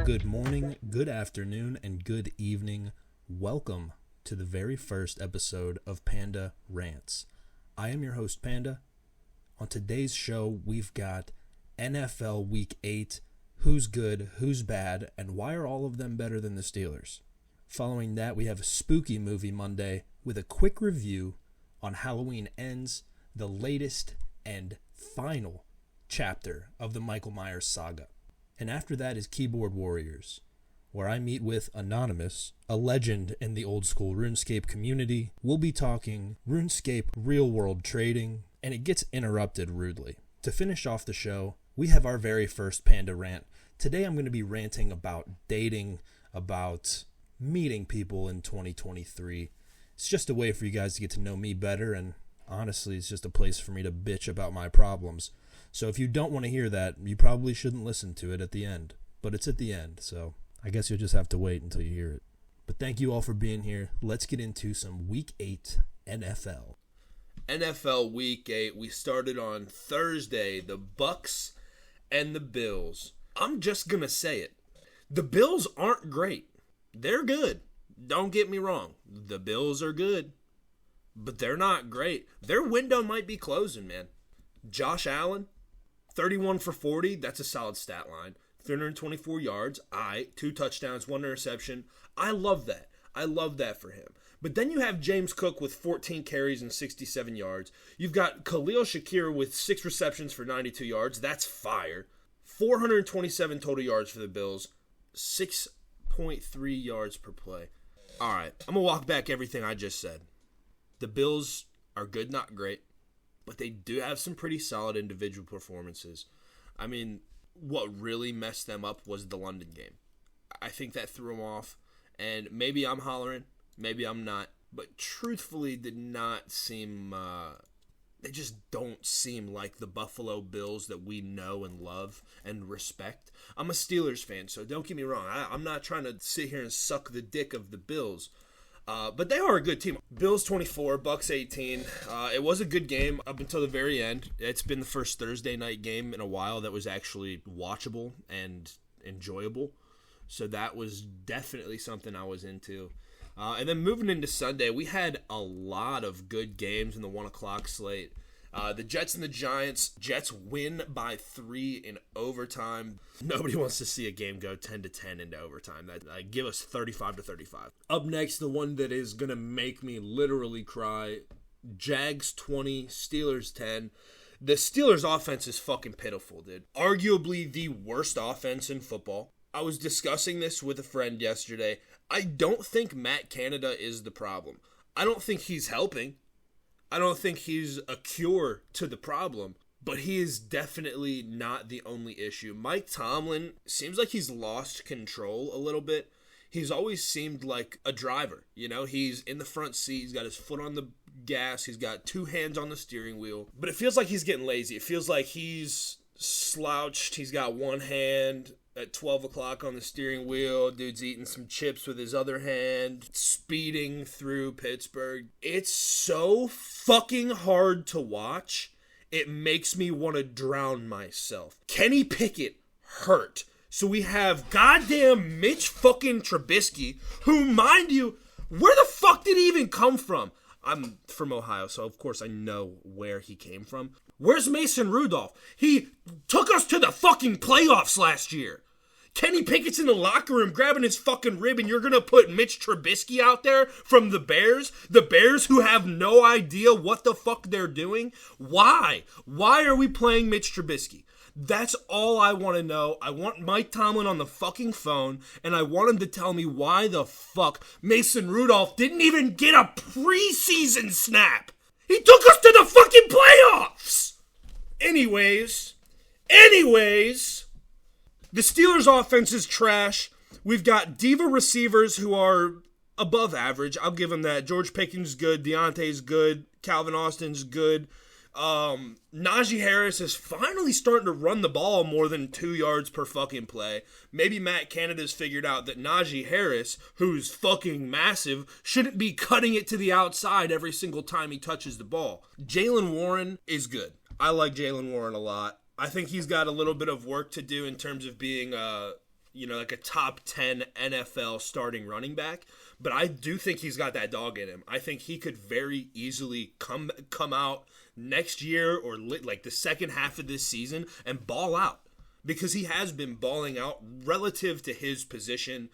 Good morning, good afternoon, and good evening. Welcome to the very first episode of Panda Rants. I am your host, Panda. On today's show, we've got NFL Week 8, who's good, who's bad, and why are all of them better than the Steelers? Following that, we have a Spooky Movie Monday with a quick review on Halloween Ends, the latest and final chapter of the Michael Myers saga. And after that is Keyboard Warriors, where I meet with Anonymous, a legend in the old school RuneScape community. We'll be talking RuneScape real-world trading, and it gets interrupted rudely. To finish off the show, we have our very first Panda Rant. Today I'm going to be ranting about dating, about meeting people in 2023. It's just a way for you guys to get to know me better, and honestly, it's just a place for me to bitch about my problems. So if you don't want to hear that, you probably shouldn't listen to it at the end. But it's at the end, so I guess you'll just have to wait until you hear it. But thank you all for being here. Let's get into some Week 8 NFL. NFL Week 8, we started on Thursday, the Bucks and the Bills. I'm just going to say it. The Bills aren't great. They're good. Don't get me wrong. The Bills are good. But they're not great. Their window might be closing, man. Josh Allen, 31 for 40. That's a solid stat line. 324 yards. 2 touchdowns, 1 interception. I love that. I love that for him. But then you have James Cook with 14 carries and 67 yards. You've got Khalil Shakir with 6 receptions for 92 yards. That's fire. 427 total yards for the Bills. 6.3 yards per play. All right, I'm going to walk back everything I just said. The Bills are good, not great, but they do have some pretty solid individual performances. I mean, what really messed them up was the London game. I think that threw them off, and maybe I'm hollering, maybe I'm not, but truthfully did not seem, they just don't seem like the Buffalo Bills that we know and love and respect. I'm a Steelers fan, so don't get me wrong. I'm not trying to sit here and suck the dick of the Bills. But they are a good team. Bills 24, Bucks 18. It was a good game up until the very end. It's been the first Thursday night game in a while that was actually watchable and enjoyable. So that was definitely something I was into. And then moving into Sunday, we had a lot of good games in the 1 o'clock slate. The Jets and the Giants. Jets win by 3 in overtime. Nobody wants to see a game go 10-10 into overtime. Give us 35-35. Up next, the one that is going to make me literally cry. Jags 20, Steelers 10. The Steelers offense is fucking pitiful, dude. Arguably the worst offense in football. I was discussing this with a friend yesterday. I don't think Matt Canada is the problem. I don't think he's helping. I don't think he's a cure to the problem, but he is definitely not the only issue. Mike Tomlin seems like he's lost control a little bit. He's always seemed like a driver. You know, he's in the front seat. He's got his foot on the gas. He's got 2 hands on the steering wheel. But it feels like he's getting lazy. It feels like he's slouched. He's got 1 hand at 12 o'clock on the steering wheel. Dude's eating some chips with his other hand, speeding through Pittsburgh. It's so fucking hard to watch. It makes me want to drown myself. Kenny Pickett hurt. So we have goddamn Mitch fucking Trubisky, who, mind you, where the fuck did he even come from? I'm from Ohio, so of course I know where he came from. Where's Mason Rudolph? He took us to the fucking playoffs last year. Kenny Pickett's in the locker room grabbing his fucking rib, and you're going to put Mitch Trubisky out there from the Bears? The Bears who have no idea what the fuck they're doing? Why? Why are we playing Mitch Trubisky? That's all I want to know. I want Mike Tomlin on the fucking phone, and I want him to tell me why the fuck Mason Rudolph didn't even get a preseason snap. He took us to the fucking playoffs. Anyways, the Steelers' offense is trash. We've got diva receivers who are above average. I'll give them that. George Pickens good. Deontay's good. Calvin Austin's good. Najee Harris is finally starting to run the ball more than 2 yards per fucking play. Maybe Matt Canada's figured out that Najee Harris, who's fucking massive, shouldn't be cutting it to the outside every single time he touches the ball. Jaylen Warren is good. I like Jaylen Warren a lot. I think he's got a little bit of work to do in terms of being like a top 10 NFL starting running back. But I do think he's got that dog in him. I think he could very easily come out next year or like the second half of this season and ball out. Because he has been balling out relative to his position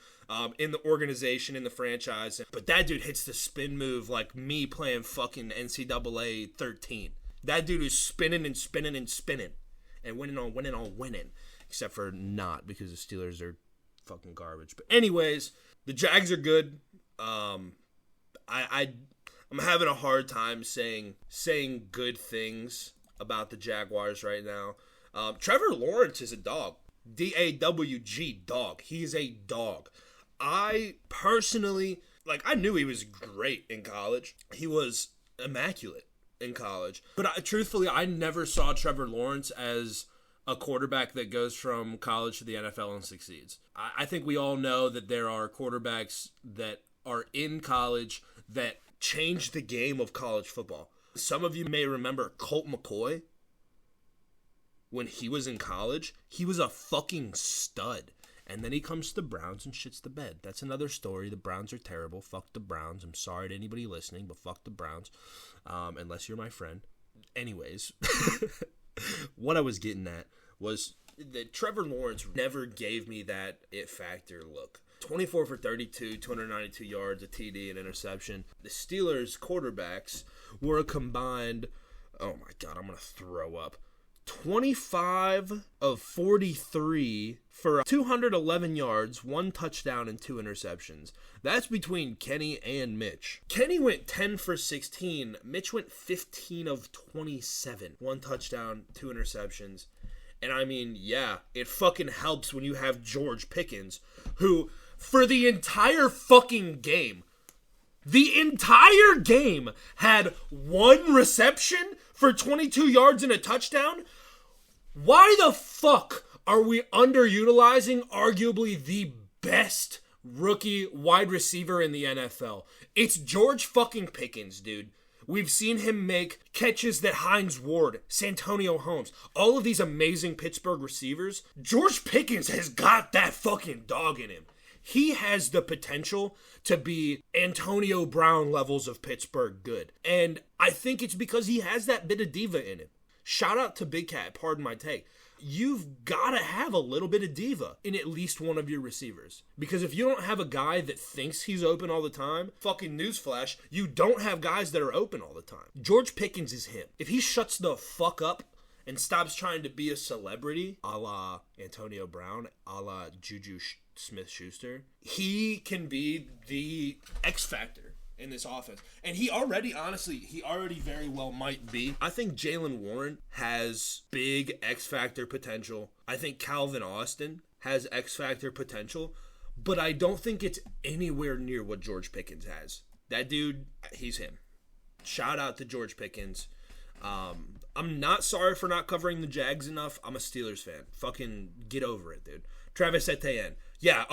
in the organization, in the franchise. But that dude hits the spin move like me playing fucking NCAA 13. That dude is spinning and spinning and spinning. And winning on winning on winning. Except for not, because the Steelers are fucking garbage. But anyways, the Jags are good. I'm having a hard time saying good things about the Jaguars right now. Trevor Lawrence is a dog. D-A-W-G, dog. He's a dog. I personally, I knew he was great in college. He was immaculate in college. But truthfully, I never saw Trevor Lawrence as a quarterback that goes from college to the NFL and succeeds. I think we all know that there are quarterbacks that are in college that changed the game of college football. Some of you may remember Colt McCoy. When he was in college, he was a fucking stud. And then he comes to the Browns and shits the bed. That's another story. The Browns are terrible. Fuck the Browns. I'm sorry to anybody listening, but fuck the Browns. Unless you're my friend. Anyways, what I was getting at was that Trevor Lawrence never gave me that it factor look. 24 for 32, 292 yards, a TD, and interception. The Steelers quarterbacks were a combined, oh my God, I'm going to throw up. 25 of 43 for 211 yards, 1 touchdown, and 2 interceptions. That's between Kenny and Mitch. Kenny went 10 for 16. Mitch went 15 of 27. 1 touchdown, 2 interceptions. And I mean, yeah, it fucking helps when you have George Pickens, who, for the entire fucking game, had 1 reception for 22 yards and a touchdown. Why the fuck are we underutilizing arguably the best rookie wide receiver in the NFL? It's George fucking Pickens, dude. We've seen him make catches that Hines Ward, Santonio Holmes, all of these amazing Pittsburgh receivers. George Pickens has got that fucking dog in him. He has the potential to be Antonio Brown levels of Pittsburgh good. And I think it's because he has that bit of diva in him. Shout out to Big Cat, pardon my take. You've got to have a little bit of diva in at least one of your receivers. Because if you don't have a guy that thinks he's open all the time, fucking newsflash, you don't have guys that are open all the time. George Pickens is him. If he shuts the fuck up and stops trying to be a celebrity, a la Antonio Brown, a la Juju Smith-Schuster, he can be the X factor in this offense. And he already very well might be. I think Jaylen Warren has big X-Factor potential. I think Calvin Austin has X-Factor potential. But I don't think it's anywhere near what George Pickens has. That dude, he's him. Shout out to George Pickens. I'm not sorry for not covering the Jags enough. I'm a Steelers fan. Fucking get over it, dude. Travis Etienne. Yeah,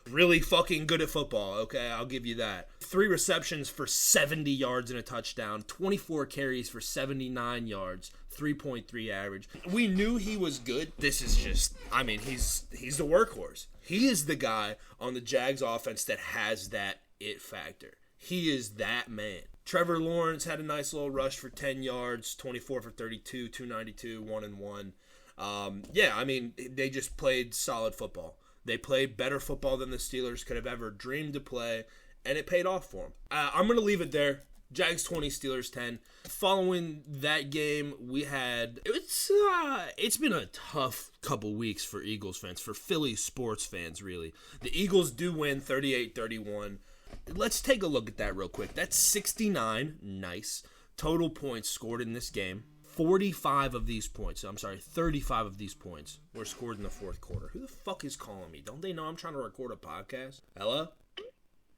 really fucking good at football, okay? I'll give you that. 3 receptions for 70 yards and a touchdown, 24 carries for 79 yards, 3.3 average. We knew he was good. This is just, he's the workhorse. He is the guy on the Jags offense that has that it factor. He is that man. Trevor Lawrence had a nice little rush for 10 yards, 24 for 32, 292, 1-1. They just played solid football. They played better football than the Steelers could have ever dreamed to play, and it paid off for them. I'm going to leave it there. Jags 20, Steelers 10. Following that game, we had... It's been a tough couple weeks for Eagles fans, for Philly sports fans, really. The Eagles do win 38-31. Let's take a look at that real quick. That's 69, nice, total points scored in this game. 35 of these points were scored in the fourth quarter. Who the fuck is calling me? Don't they know I'm trying to record a podcast? Hello?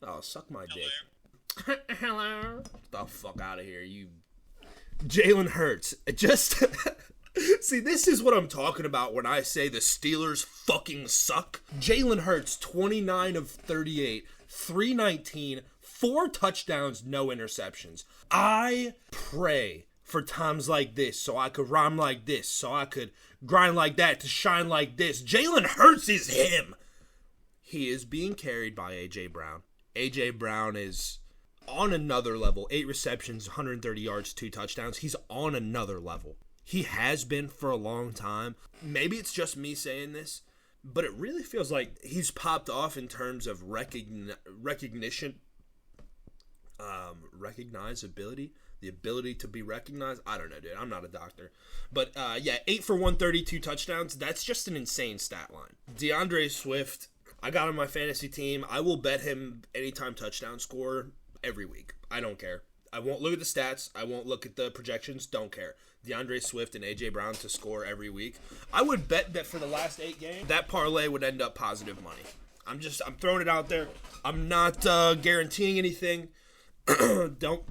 Oh, suck my dick. Hello? Get the fuck out of here, you... Jalen Hurts. Just... See, this is what I'm talking about when I say the Steelers fucking suck. Jalen Hurts, 29 of 38, 319, 4 touchdowns, no interceptions. I pray for times like this, so I could rhyme like this, so I could grind like that to shine like this. Jalen Hurts is him. He is being carried by A.J. Brown. A.J. Brown is on another level. 8 receptions, 130 yards, 2 touchdowns. He's on another level. He has been for a long time. Maybe it's just me saying this, but it really feels like he's popped off in terms of recognition, recognizability, the ability to be recognized. I don't know, dude. I'm not a doctor. But, 8 for 132 touchdowns. That's just an insane stat line. DeAndre Swift, I got him on my fantasy team. I will bet him anytime touchdown score every week. I don't care. I won't look at the stats. I won't look at the projections. Don't care. DeAndre Swift and A.J. Brown to score every week. I would bet that for the last 8 games, that parlay would end up positive money. I'm throwing it out there. I'm not guaranteeing anything. Don't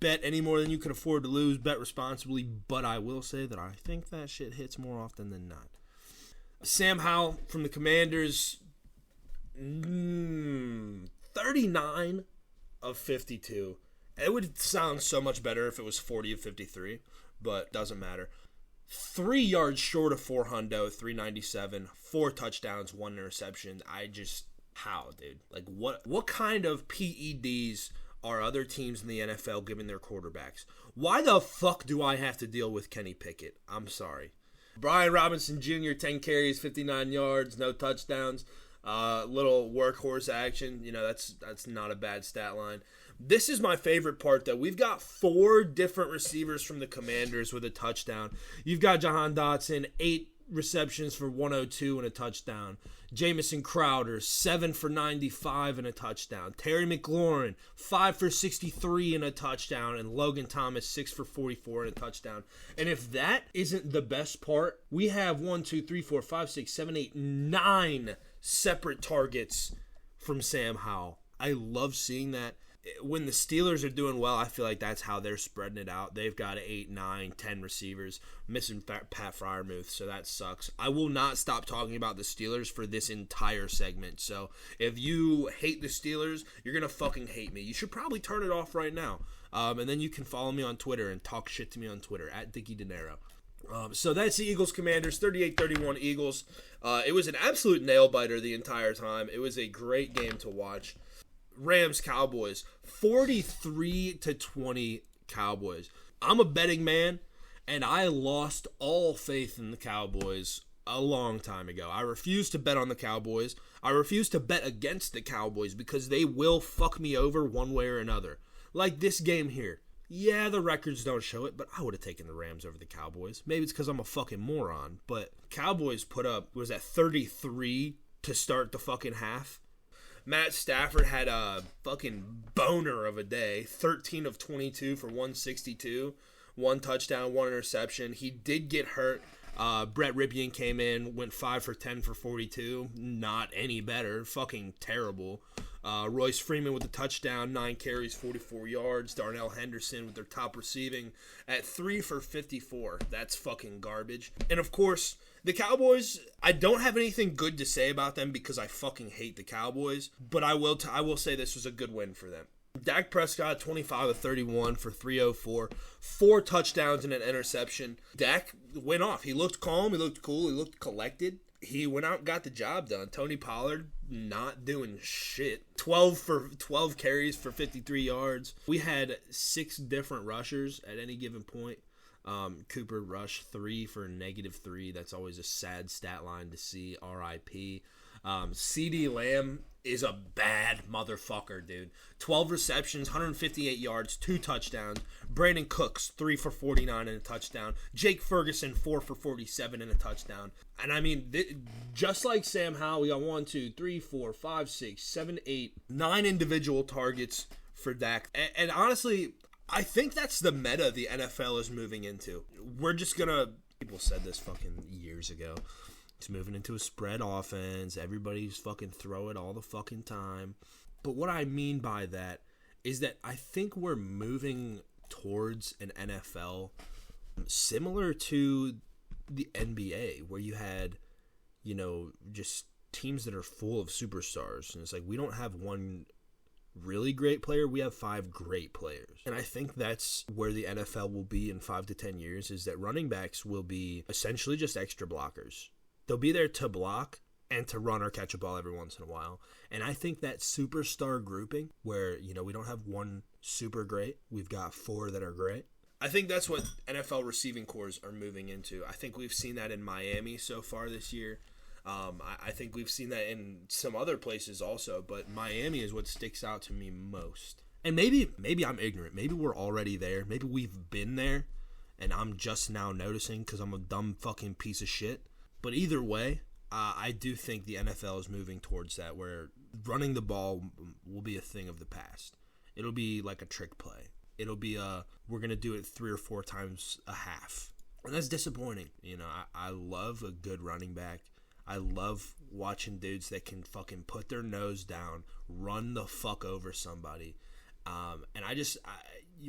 bet any more than you can afford to lose. Bet responsibly. But I will say that I think that shit hits more often than not. Sam Howell from the Commanders, 39 of 52. It would sound so much better if it was 40 of 53, but doesn't matter. 3 yards short of 400, 397, 4 touchdowns, 1 interception. How, dude? Like, what kind of PEDs are other teams in the NFL giving their quarterbacks? Why the fuck do I have to deal with Kenny Pickett? I'm sorry. Brian Robinson Jr., 10 carries, 59 yards, no touchdowns. Little workhorse action. That's not a bad stat line. This is my favorite part, though. We've got 4 different receivers from the Commanders with a touchdown. You've got Jahan Dotson, 8 receptions for 102 and a touchdown. Jamison Crowder, 7 for 95 and a touchdown. Terry McLaurin, 5 for 63 and a touchdown. And Logan Thomas, 6 for 44 and a touchdown. And if that isn't the best part, we have 9 separate targets from Sam Howell. I love seeing that. When the Steelers are doing well, I feel like that's how they're spreading it out. They've got 8, 9, 10 receivers, missing Pat Freiermuth, so that sucks. I will not stop talking about the Steelers for this entire segment. So if you hate the Steelers, you're going to fucking hate me. You should probably turn it off right now. And then you can follow me on Twitter and talk shit to me on Twitter, @DickyDinero. So that's the Eagles Commanders, 38-31 Eagles. It was an absolute nail-biter the entire time. It was a great game to watch. Rams Cowboys, 43-20 Cowboys. I'm a betting man, and I lost all faith in the Cowboys a long time ago. I refuse to bet on the Cowboys. I refuse to bet against the Cowboys because they will fuck me over one way or another. Like this game here. Yeah, the records don't show it, but I would have taken the Rams over the Cowboys. Maybe it's because I'm a fucking moron, but Cowboys put up, was that 33 to start the fucking half? Matt Stafford had a fucking boner of a day. 13 of 22 for 162. 1 touchdown, 1 interception. He did get hurt. Brett Ripien came in, went 5 for 10 for 42. Not any better. Fucking terrible. Royce Freeman with a touchdown, 9 carries, 44 yards. Darnell Henderson with their top receiving at 3 for 54. That's fucking garbage. And of course, the Cowboys, I don't have anything good to say about them because I fucking hate the Cowboys, but I will say this was a good win for them. Dak Prescott, 25 of 31 for 304, 4 touchdowns and an interception. Dak went off. He looked calm. He looked cool. He looked collected. He went out and got the job done. Tony Pollard not doing shit. 12 carries for 53 yards. We had 6 different rushers at any given point. Cooper rushed 3 for -3. That's always a sad stat line to see. RIP. CeeDee Lamb is a bad motherfucker, dude. 12 receptions, 158 yards, 2 touchdowns. Brandon Cooks, 3 for 49 and a touchdown. Jake Ferguson, 4 for 47 and a touchdown. And I mean, just like Sam Howell, we got 1, 2, 3, 4, 5, 6, 7, 8, 9 individual targets for Dak. And honestly, I think that's the meta the NFL is moving into. We're just gonna... People said this fucking years ago. It's moving into a spread offense. Everybody's fucking throw it all the fucking time. But what I mean by that is that I think we're moving towards an NFL similar to the NBA, where you had, just teams that are full of superstars. And it's like, we don't have one really great player. We have 5 great players. And I think that's where the NFL will be in 5 to 10 years, is that running backs will be essentially just extra blockers. They'll be there to block and to run or catch a ball every once in a while. And I think that superstar grouping where, we don't have one super great, we've got 4 that are great. I think that's what NFL receiving cores are moving into. I think we've seen that in Miami so far this year. I think we've seen that in some other places also, but Miami is what sticks out to me most. And maybe I'm ignorant. Maybe we're already there. Maybe we've been there, and I'm just now noticing because I'm a dumb fucking piece of shit. But either way, I do think the NFL is moving towards that, where running the ball will be a thing of the past. It'll be like a trick play. It'll be we're going to do it 3 or 4 times a half. And that's disappointing. I love a good running back. I love watching dudes that can fucking put their nose down, run the fuck over somebody. And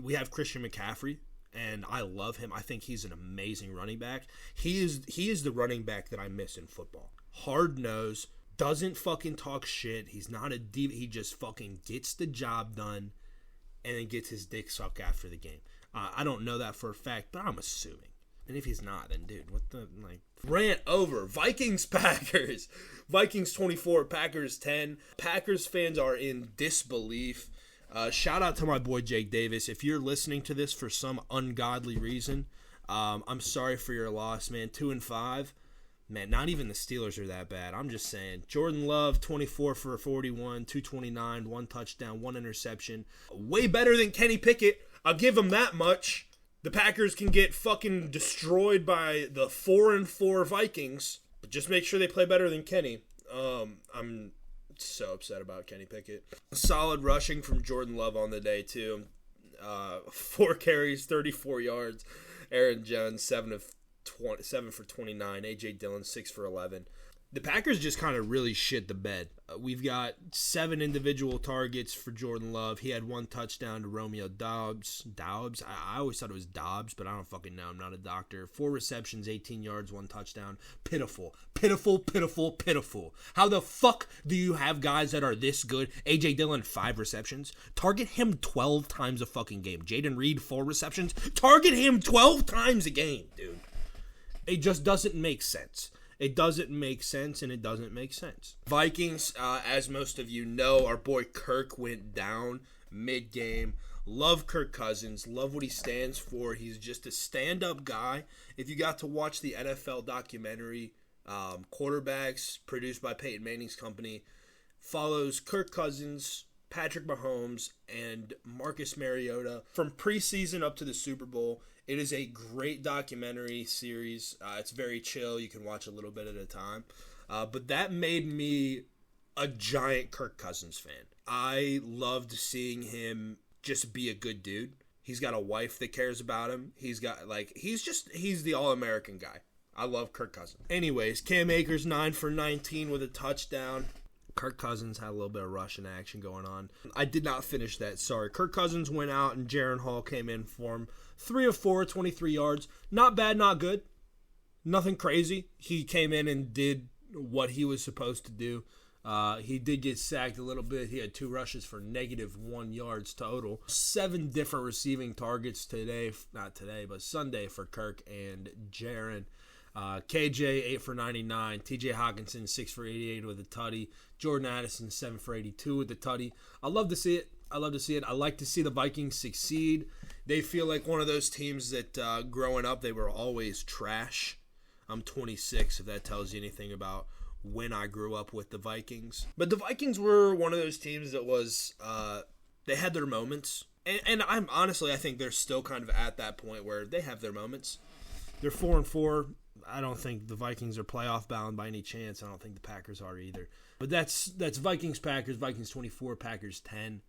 we have Christian McCaffrey, and I love him. I think he's an amazing running back. He is the running back that I miss in football. Hard nose, doesn't fucking talk shit. He's not a diva. He just fucking gets the job done and then gets his dick sucked after the game. I don't know that for a fact, but I'm assuming. And if he's not, then dude, what the, rant over. Vikings-Packers. Vikings 24, Packers 10. Packers fans are in disbelief. Shout out to my boy Jake Davis. If you're listening to this for some ungodly reason, I'm sorry for your loss, man. 2-5. Man, not even the Steelers are that bad. I'm just saying. Jordan Love, 24 for 41, 229, 1 touchdown, 1 interception. Way better than Kenny Pickett. I'll give him that much. The Packers can get fucking destroyed by the 4-4 Vikings, but just make sure they play better than Kenny. I'm so upset about Kenny Pickett. Solid rushing from Jordan Love on the day, too. 4 carries, 34 yards. Aaron Jones, 7 for 29. A.J. Dillon, 6 for 11. The Packers just kind of really shit the bed. We've got 7 individual targets for Jordan Love. He had 1 touchdown to Romeo Doubs. I always thought it was Dobbs, but I don't fucking know. I'm not a doctor. 4 receptions, 18 yards, 1 touchdown. Pitiful. How the fuck do you have guys that are this good? A.J. Dillon, 5 receptions. Target him 12 times a fucking game. Jaden Reed, 4 receptions. Target him 12 times a game, dude. It just doesn't make sense. It doesn't make sense. Vikings, as most of you know, our boy Kirk went down mid-game. Love Kirk Cousins. Love what he stands for. He's just a stand-up guy. If you got to watch the NFL documentary, Quarterbacks, produced by Peyton Manning's company, follows Kirk Cousins, Patrick Mahomes, and Marcus Mariota from preseason up to the Super Bowl. It is a great documentary series. It's very chill. You can watch a little bit at a time. But that made me a giant Kirk Cousins fan. I loved seeing him just be a good dude. He's got a wife that cares about him. He's the all-American guy. I love Kirk Cousins. Anyways, Cam Akers, 9 for 19 with a touchdown. Kirk Cousins had a little bit of rushing action going on. I did not finish that, sorry. Kirk Cousins went out and Jaron Hall came in for him. 3 of 4, 23 yards. Not bad, not good. Nothing crazy. He came in and did what he was supposed to do. He did get sacked a little bit. He had 2 rushes for -1 yards total. 7 different receiving targets Sunday for Kirk and Jaron. KJ, 8 for 99. TJ Hawkinson, 6 for 88 with a tutty. Jordan Addison, 7 for 82 with a tutty. I love to see it. I like to see the Vikings succeed. They feel like one of those teams that growing up, they were always trash. I'm 26, if that tells you anything about when I grew up with the Vikings. But the Vikings were one of those teams that was, they had their moments. And I think they're still kind of at that point where they have their moments. They're 4-4. I don't think the Vikings are playoff bound by any chance. I don't think the Packers are either. But that's Vikings, Packers, Vikings 24, Packers 10.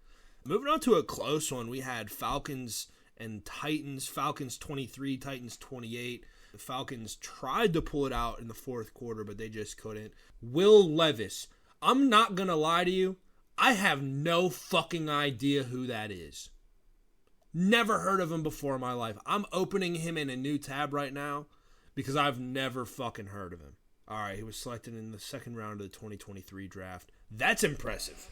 Moving on to a close one, we had Falcons and Titans. Falcons 23, Titans 28. The Falcons tried to pull it out in the fourth quarter, but they just couldn't. Will Levis. I'm not going to lie to you. I have no fucking idea who that is. Never heard of him before in my life. I'm opening him in a new tab right now because I've never fucking heard of him. All right, he was selected in the second round of the 2023 draft. That's impressive.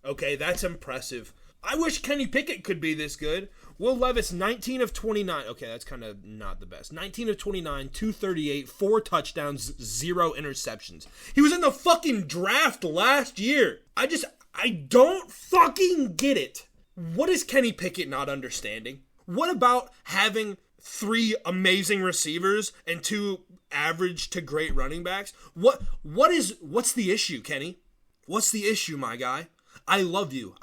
Okay, that's impressive. I wish Kenny Pickett could be this good. Will Levis, 19 of 29. Okay, that's kind of not the best. 19 of 29, 238, 4 touchdowns, 0 interceptions. He was in the fucking draft last year. I don't fucking get it. What is Kenny Pickett not understanding? What about having 3 amazing receivers and 2 average to great running backs? What's the issue, Kenny? What's the issue, my guy? I love you.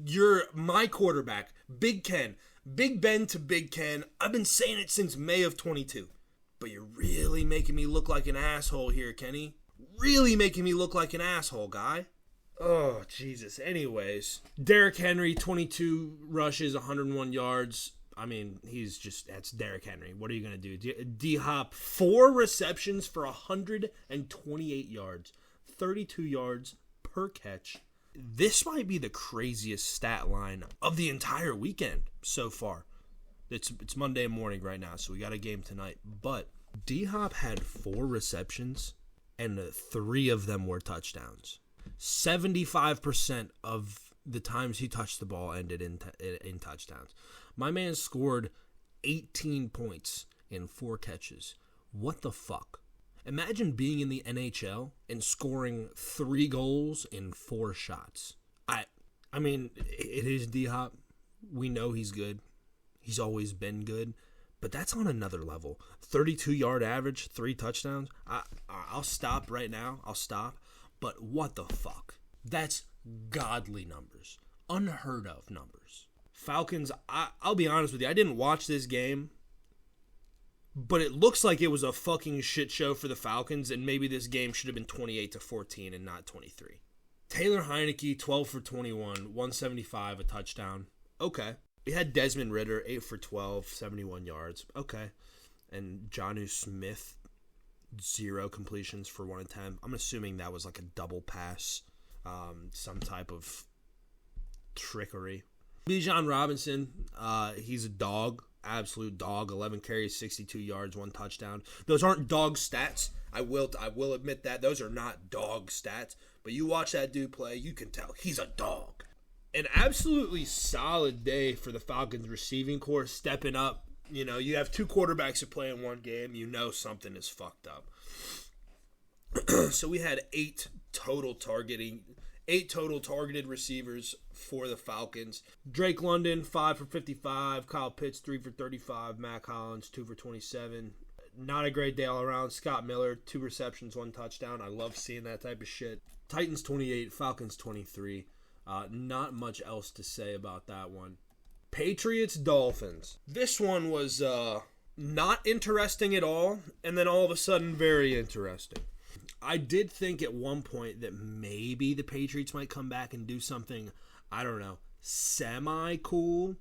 You're my quarterback. Big Ken. Big Ben to Big Ken. I've been saying it since May of 22. But you're really making me look like an asshole here, Kenny. Really making me look like an asshole, guy. Oh, Jesus. Anyways, Derrick Henry, 22 rushes, 101 yards. I mean, that's Derrick Henry. What are you going to do? D-Hop, 4 receptions for 128 yards. 32 yards per catch. This might be the craziest stat line of the entire weekend so far. It's Monday morning right now, so we got a game tonight. But D-Hop had 4 receptions, and 3 of them were touchdowns. 75% of the times he touched the ball ended in touchdowns. My man scored 18 points in 4 catches. What the fuck? Imagine being in the NHL and scoring 3 goals in 4 shots. I mean, it is D-Hop. We know he's good. He's always been good. But that's on another level. 32-yard average, 3 touchdowns. I'll stop right now. I'll stop. But what the fuck? That's godly numbers. Unheard of numbers. Falcons, I'll be honest with you. I didn't watch this game. But it looks like it was a fucking shit show for the Falcons, and maybe this game should have been 28-14 and not 23. Taylor Heineke, 12 for 21, 175, a touchdown. Okay. We had Desmond Ridder, 8 for 12, 71 yards. Okay. And Jonnu Smith, 0 completions for 1 attempt. I'm assuming that was like a double pass, some type of trickery. Bijan Robinson, he's a dog. Absolute dog. 11 carries, 62 yards, 1 touchdown. Those aren't dog stats. I will admit that. Those are not dog stats. But you watch that dude play, you can tell he's a dog. An absolutely solid day for the Falcons receiving corps, stepping up. You know, you have 2 quarterbacks that play in one game. You know something is fucked up. So we had 8 total targeted receivers for the Falcons. Drake London, 5 for 55. Kyle Pitts, 3 for 35. Matt Collins, 2 for 27. Not a great day all around. Scott Miller, 2 receptions, 1 touchdown. I love seeing that type of shit. Titans 28, Falcons 23. Not much else to say about that one. Patriots Dolphins. This one was not interesting at all, and then all of a sudden very interesting. I did think at one point that maybe the Patriots might come back and do something, I don't know, semi-cool,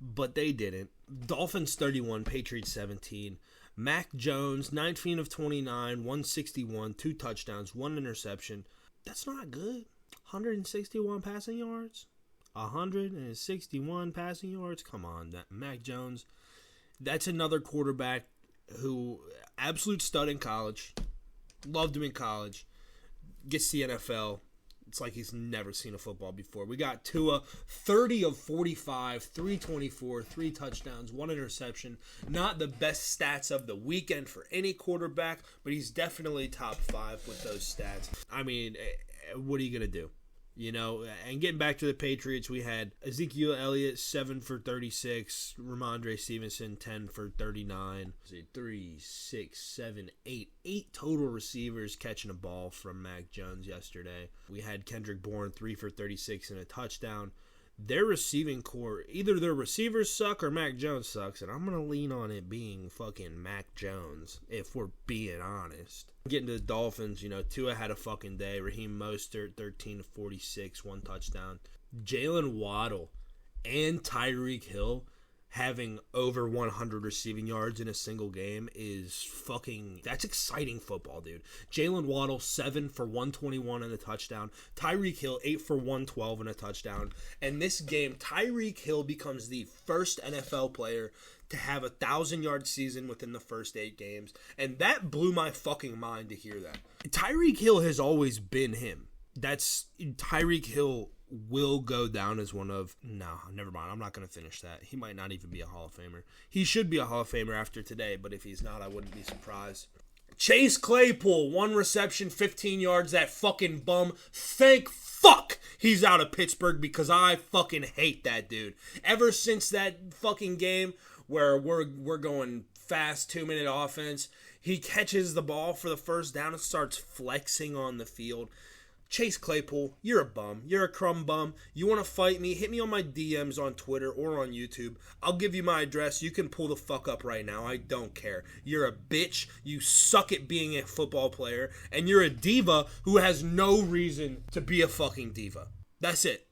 but they didn't. Dolphins 31, Patriots 17. Mac Jones, 19 of 29, 161, 2 touchdowns, 1 interception. That's not good. 161 passing yards? 161 passing yards? Come on, that Mac Jones. That's another quarterback who, absolute stud in college. Loved him in college. Gets the NFL. It's like he's never seen a football before. We got Tua, 30 of 45, 324, 3 touchdowns, 1 interception. Not the best stats of the weekend for any quarterback, but he's definitely top 5 with those stats. I mean, what are you going to do? You know, and getting back to the Patriots, we had Ezekiel Elliott, 7 for 36. Ramondre Stevenson, 10 for 39. 3, 6, 7, 8. 8 total receivers catching a ball from Mac Jones yesterday. We had Kendrick Bourne, 3 for 36 and a touchdown. Their receiving core, either their receivers suck or Mac Jones sucks, and I'm going to lean on it being fucking Mac Jones, if we're being honest. Getting to the Dolphins, you know, Tua had a fucking day. Raheem Mostert, 13 to 46, 1 touchdown. Jalen Waddle and Tyreek Hill having over 100 receiving yards in a single game is fucking, that's exciting football, dude. Jalen Waddle, 7 for 121 and a touchdown. Tyreek Hill, 8 for 112 and a touchdown. And this game, Tyreek Hill becomes the first NFL player to have a 1,000-yard season within the first 8 games. And that blew my fucking mind to hear that. Tyreek Hill has always been him. That's Tyreek Hill will go down as one of... No, never mind. I'm not going to finish that. He might not even be a Hall of Famer. He should be a Hall of Famer after today, but if he's not, I wouldn't be surprised. Chase Claypool, 1 reception, 15 yards, that fucking bum. Thank fuck he's out of Pittsburgh because I fucking hate that dude. Ever since that fucking game where we're going fast 2-minute offense, he catches the ball for the first down and starts flexing on the field. Chase Claypool, you're a bum. You're a crumb bum. You want to fight me? Hit me on my DMs on Twitter or on YouTube. I'll give you my address. You can pull the fuck up right now. I don't care. You're a bitch. You suck at being a football player. And you're a diva who has no reason to be a fucking diva. That's it.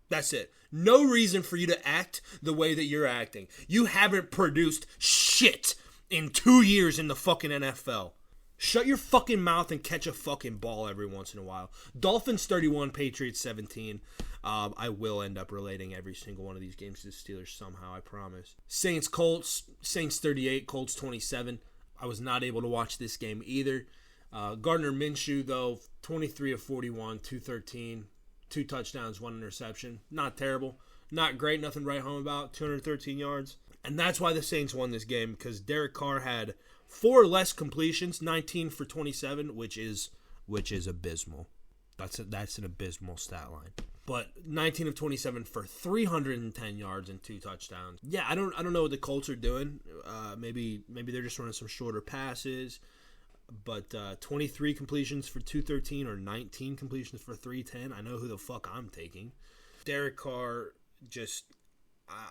That's it. No reason for you to act the way that you're acting. You haven't produced shit in 2 years in the fucking NFL. Shut your fucking mouth and catch a fucking ball every once in a while. Dolphins 31, Patriots 17. I will end up relating every single one of these games to the Steelers somehow, I promise. Saints, Colts. Saints 38, Colts 27. I was not able to watch this game either. Gardner Minshew, though, 23 of 41, 213, 2 touchdowns, 1 interception. Not terrible. Not great, nothing to write home about. 213 yards. And that's why the Saints won this game, because Derek Carr had 4 less completions, 19 for 27, which is abysmal. That's an abysmal stat line. But 19 of 27 for 310 yards and 2 touchdowns. Yeah, I don't know what the Colts are doing. Maybe they're just running some shorter passes. But 23 completions for 213 or 19 completions for 310. I know who the fuck I'm taking. Derek Carr,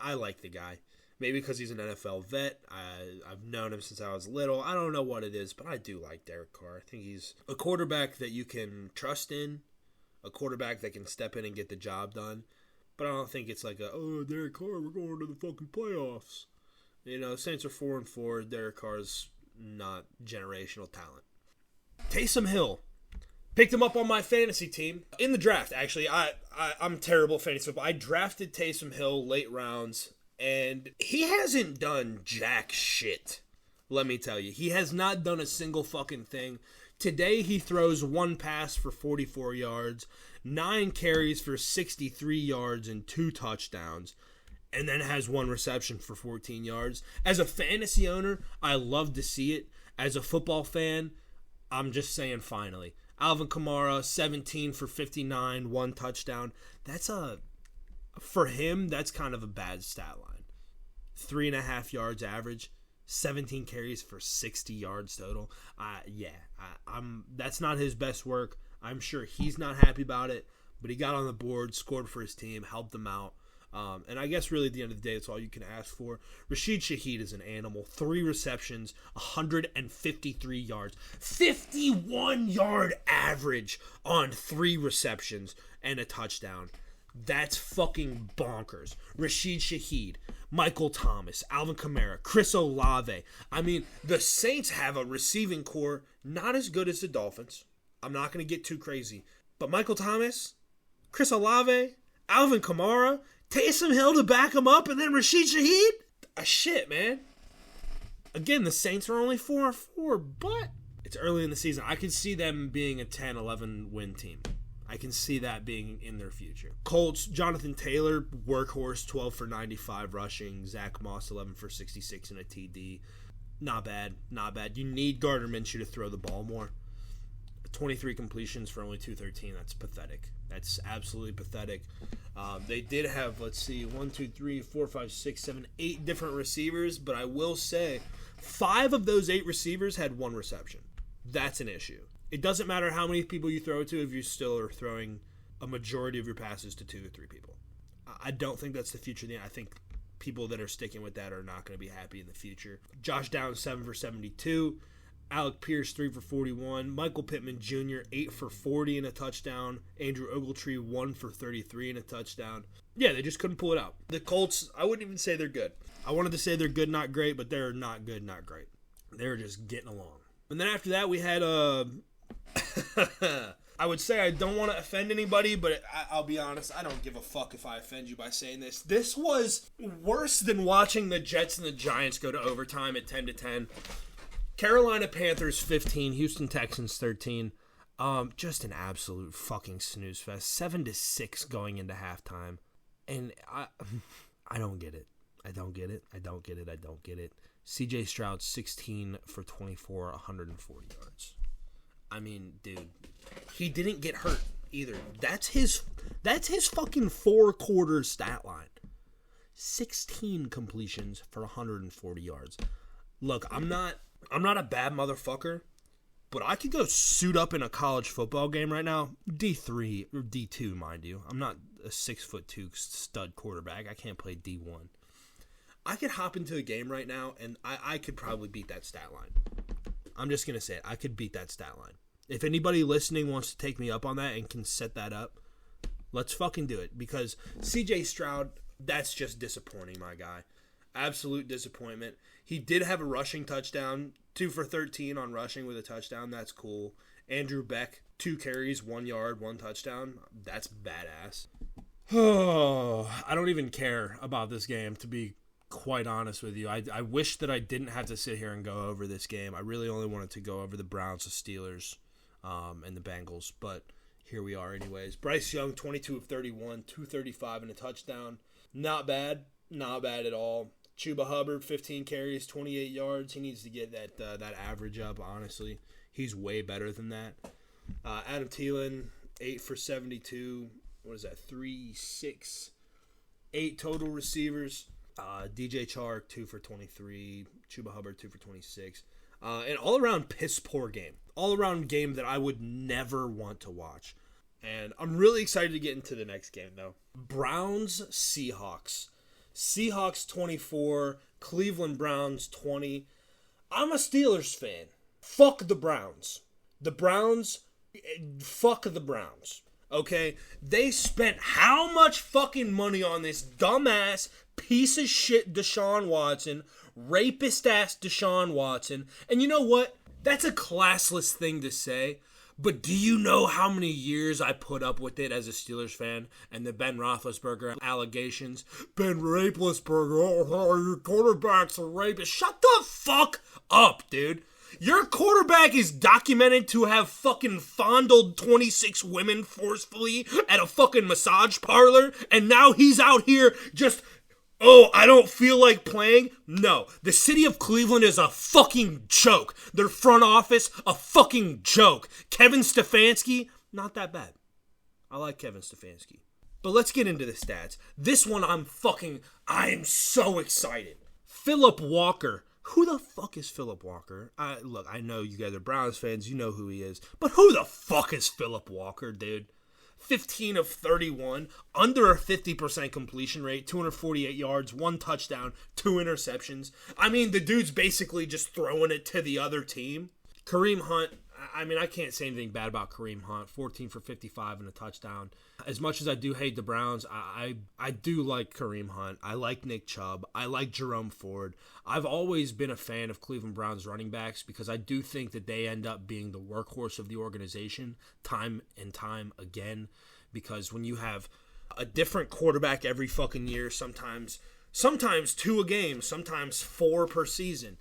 I like the guy. Maybe because he's an NFL vet. I've known him since I was little. I don't know what it is, but I do like Derek Carr. I think he's a quarterback that you can trust in, a quarterback that can step in and get the job done. But I don't think it's like Derek Carr, we're going to the fucking playoffs. You know, Saints are 4-4. Derek Carr's not generational talent. Taysom Hill. Picked him up on my fantasy team in the draft, actually. I'm terrible at fantasy football. I drafted Taysom Hill late rounds. And he hasn't done jack shit, let me tell you. He has not done a single fucking thing. Today he throws 1 pass for 44 yards, 9 carries for 63 yards and 2 touchdowns, and then has 1 reception for 14 yards. As a fantasy owner, I love to see it. As a football fan, I'm just saying finally. Alvin Kamara, 17 for 59, 1 touchdown. For him, that's kind of a bad stat line. 3.5 yards average, 17 carries for 60 yards total. That's not his best work. I'm sure he's not happy about it, but he got on the board, scored for his team, helped them out. And I guess really at the end of the day, that's all you can ask for. Rashid Shaheed is an animal. 3 receptions, 153 yards. 51-yard average on 3 receptions and a touchdown. That's fucking bonkers. Rashid Shaheed, Michael Thomas, Alvin Kamara, Chris Olave. I mean, the Saints have a receiving core not as good as the Dolphins. I'm not going to get too crazy. But Michael Thomas, Chris Olave, Alvin Kamara, Taysom Hill to back him up, and then Rashid Shaheed? Shit, man. Again, the Saints are only 4-4, but it's early in the season. I could see them being a 10-11 win team. I can see that being in their future. Colts, Jonathan Taylor, workhorse, 12 for 95 rushing. Zach Moss, 11 for 66 and a TD. Not bad, not bad. You need Gardner Minshew to throw the ball more. 23 completions for only 213. That's pathetic. That's absolutely pathetic. They did have, 8 different receivers, but I will say 5 of those 8 receivers had 1 reception. That's an issue. It doesn't matter how many people you throw it to if you still are throwing a majority of your passes to 2 or 3 people. I don't think that's the future. I think people that are sticking with that are not going to be happy in the future. Josh Downs, 7 for 72. Alec Pierce, 3 for 41. Michael Pittman Jr., 8 for 40 and a touchdown. Andrew Ogletree, 1 for 33 and a touchdown. Yeah, they just couldn't pull it out. The Colts, I wouldn't even say they're good. I wanted to say they're good, not great, but they're not good, not great. They're just getting along. And then after that, we had I would say I don't want to offend anybody, but I'll be honest, I don't give a fuck if I offend you by saying this. This was worse than watching the Jets and the Giants go to overtime at 10-10. Carolina Panthers 15, Houston Texans 13. Just an absolute fucking snooze fest. 7-6 going into halftime, and I don't get it. I don't get it. C.J. Stroud 16 for 24, 140 yards. I mean, dude, he didn't get hurt either. That's his fucking 4-quarter stat line. 16 completions for 140 yards. Look, I'm not a bad motherfucker, but I could go suit up in a college football game right now. D3 or D2, mind you. I'm not a 6'2" stud quarterback. I can't play D1. I could hop into a game right now, and I could probably beat that stat line. I'm just going to say it. I could beat that stat line. If anybody listening wants to take me up on that and can set that up, let's fucking do it. Because C.J. Stroud, that's just disappointing, my guy. Absolute disappointment. He did have a rushing touchdown, 2 for 13 on rushing with a touchdown. That's cool. Andrew Beck, 2 carries, 1 yard, 1 touchdown. That's badass. Oh, I don't even care about this game, to be quite honest with you. I wish that I didn't have to sit here and go over this game. I really only wanted to go over the Browns, the Steelers, and the Bengals, but here we are anyways. Bryce Young, 22 of 31, 235 and a touchdown. Not bad at all. Chuba Hubbard, 15 carries, 28 yards. He needs to get that average up, honestly. He's way better than that. Adam Thielen, 8 for 72. What is that? 3, 6, 8 total receivers. DJ Chark, 2 for 23. Chuba Hubbard, 2 for 26. An all-around piss-poor game. All-around game that I would never want to watch. And I'm really excited to get into the next game, though. Browns-Seahawks. Seahawks 24, Cleveland Browns 20. I'm a Steelers fan. Fuck the Browns. Fuck the Browns. Okay? They spent how much fucking money on this dumbass piece of shit Deshaun Watson, rapist-ass Deshaun Watson. And you know what? That's a classless thing to say. But do you know how many years I put up with it as a Steelers fan and the Ben Roethlisberger allegations? Ben Roethlisberger, oh, your quarterback's a rapist. Shut the fuck up, dude. Your quarterback is documented to have fucking fondled 26 women forcefully at a fucking massage parlor, and now he's out here just... Oh, I don't feel like playing? No. The city of Cleveland is a fucking joke. Their front office, a fucking joke. Kevin Stefanski, not that bad. I like Kevin Stefanski. But let's get into the stats. This one I am so excited. Phillip Walker. Who the fuck is Phillip Walker? Look, I know you guys are Browns fans. You know who he is. But who the fuck is Phillip Walker, dude? 15 of 31, under a 50% completion rate, 248 yards, 1 touchdown, 2 interceptions. I mean, the dude's basically just throwing it to the other team. Kareem Hunt, I mean, I can't say anything bad about Kareem Hunt. 14 for 55 and a touchdown. As much as I do hate the Browns, I do like Kareem Hunt. I like Nick Chubb. I like Jerome Ford. I've always been a fan of Cleveland Browns running backs because I do think that they end up being the workhorse of the organization time and time again. Because when you have a different quarterback every fucking year, sometimes 2 a game, sometimes 4 per season,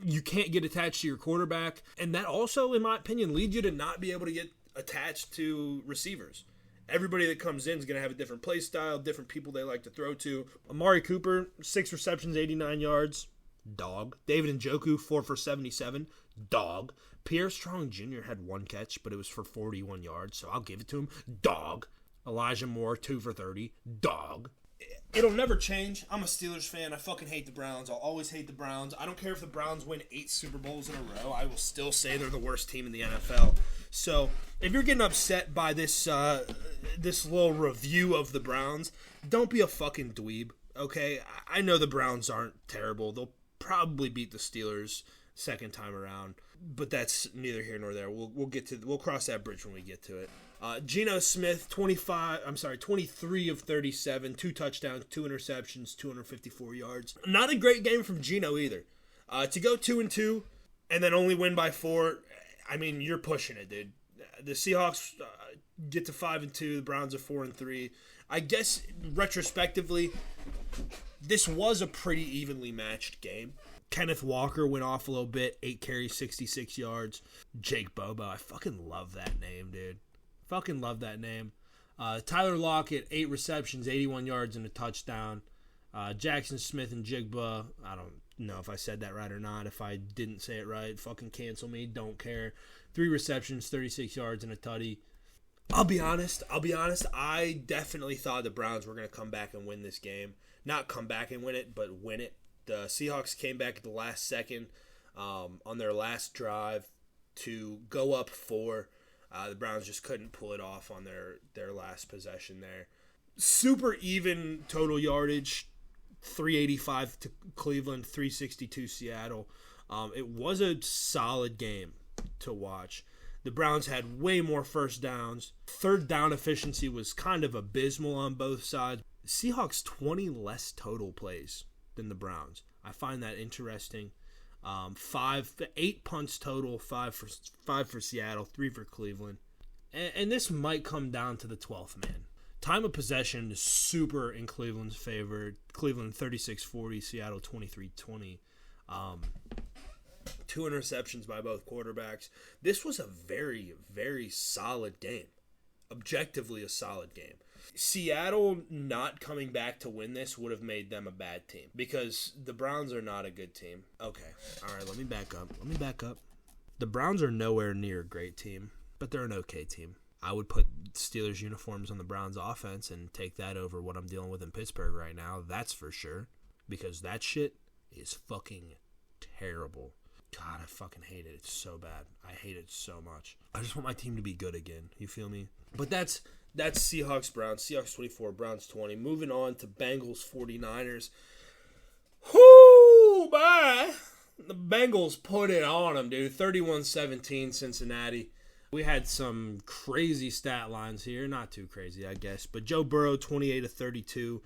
you can't get attached to your quarterback. And that also, in my opinion, leads you to not be able to get attached to receivers. Everybody that comes in is going to have a different play style, different people they like to throw to. Amari Cooper, 6 receptions, 89 yards. Dog. David Njoku, 4 for 77. Dog. Pierre Strong Jr. had 1 catch, but it was for 41 yards, so I'll give it to him. Dog. Elijah Moore, 2 for 30. Dog. It'll never change. I'm a Steelers fan. I fucking hate the Browns. I'll always hate the Browns. I don't care if the Browns win 8 Super Bowls in a row. I will still say they're the worst team in the NFL. So if you're getting upset by this little review of the Browns, don't be a fucking dweeb, okay? I know the Browns aren't terrible. They'll probably beat the Steelers second time around, but that's neither here nor there. We'll cross that bridge when we get to it. Geno Smith, 23 of 37, 2 touchdowns, 2 interceptions, 254 yards. Not a great game from Geno either. To go 2-2 and then only win by 4, I mean, you're pushing it, dude. The Seahawks get to 5-2, the Browns are 4-3. I guess retrospectively, this was a pretty evenly matched game. Kenneth Walker went off a little bit, 8 carries, 66 yards. Jake Bobo, I fucking love that name, dude. Fucking love that name. Tyler Lockett, 8 receptions, 81 yards and a touchdown. Jackson Smith and Jigba, I don't know if I said that right or not. If I didn't say it right, fucking cancel me. Don't care. 3 receptions, 36 yards and a tutty. I'll be honest. I definitely thought the Browns were going to come back and win this game. Not come back and win it, but win it. The Seahawks came back at the last second on their last drive to go up 4. The Browns just couldn't pull it off on their last possession there. Super even total yardage, 385 to Cleveland, 362 Seattle. It was a solid game to watch. The Browns had way more first downs. Third down efficiency was kind of abysmal on both sides. Seahawks 20 less total plays than the Browns. I find that interesting. 8 punts total, 5 for Seattle, 3 for Cleveland. And this might come down to the 12th man. Time of possession is super in Cleveland's favor. Cleveland 36-40, Seattle 23-20. 2 interceptions by both quarterbacks. This was a very, very solid game. Objectively a solid game. Seattle not coming back to win this would have made them a bad team because the Browns are not a good team. Okay, all right, let me back up. The Browns are nowhere near a great team, but they're an okay team. I would put Steelers uniforms on the Browns offense and take that over what I'm dealing with in Pittsburgh right now. That's for sure, because that shit is fucking terrible. God, I fucking hate it. It's so bad. I hate it so much. I just want my team to be good again. You feel me? But that's Seahawks Browns. Seahawks 24, Browns 20. Moving on to Bengals 49ers. Whoo, boy. The Bengals put it on them, dude. 31-17 Cincinnati. We had some crazy stat lines here. Not too crazy, I guess. But Joe Burrow, 28-32.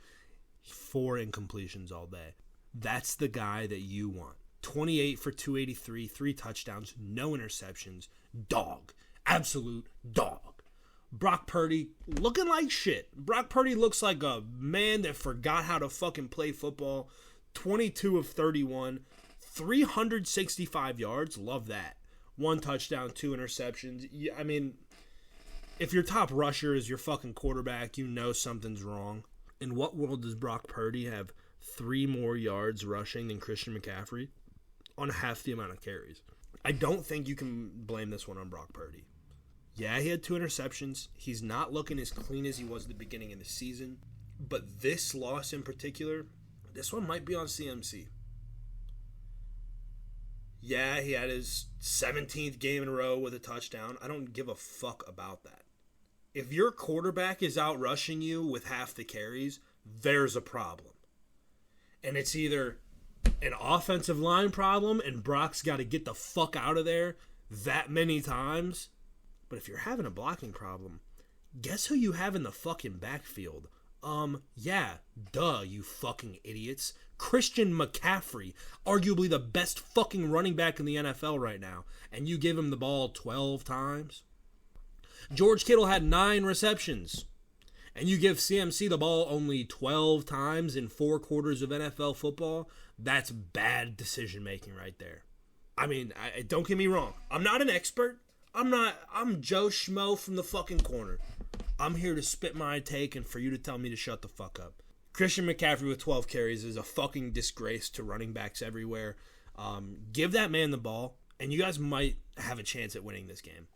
4 incompletions all day. That's the guy that you want. 28 for 283, 3 touchdowns, no interceptions. Dog. Absolute dog. Brock Purdy looking like shit. Brock Purdy looks like a man that forgot how to fucking play football. 22 of 31, 365 yards. Love that. 1 touchdown, 2 interceptions. I mean, if your top rusher is your fucking quarterback, you know something's wrong. In what world does Brock Purdy have 3 more yards rushing than Christian McCaffrey on half the amount of carries? I don't think you can blame this one on Brock Purdy. Yeah, he had 2 interceptions. He's not looking as clean as he was at the beginning of the season. But this loss in particular, this one might be on CMC. Yeah, he had his 17th game in a row with a touchdown. I don't give a fuck about that. If your quarterback is out rushing you with half the carries, there's a problem. And it's either an offensive line problem and Brock's got to get the fuck out of there that many times. But if you're having a blocking problem, guess who you have in the fucking backfield? Yeah, duh, you fucking idiots. Christian McCaffrey, arguably the best fucking running back in the NFL right now, and you give him the ball 12 times? George Kittle had 9 receptions, and you give CMC the ball only 12 times in 4 quarters of NFL football? That's bad decision-making right there. I mean, don't get me wrong. I'm not an expert. I'm Joe Schmo from the fucking corner. I'm here to spit my take and for you to tell me to shut the fuck up. Christian McCaffrey with 12 carries is a fucking disgrace to running backs everywhere. Give that man the ball, and you guys might have a chance at winning this game.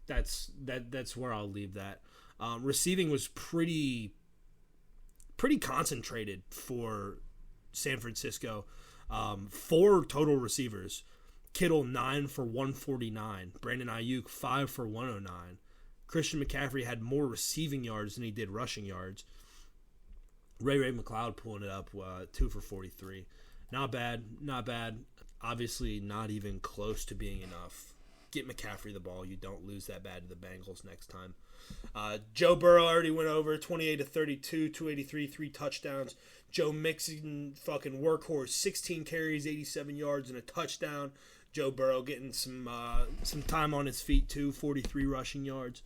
That's where I'll leave that. Receiving was pretty concentrated for San Francisco. 4 total receivers. Kittle 9 for 149. Brandon Ayuk 5 for 109. Christian McCaffrey had more receiving yards than he did rushing yards. Ray McLeod pulling it up, 2 for 43. Not bad. Obviously not even close to being enough. Get McCaffrey the ball. You don't lose that bad to the Bengals next time. Joe Burrow already went over, 28-32, 283, 3 touchdowns. Joe Mixon, fucking workhorse, 16 carries, 87 yards, and a touchdown. Joe Burrow getting some time on his feet too, 43 rushing yards.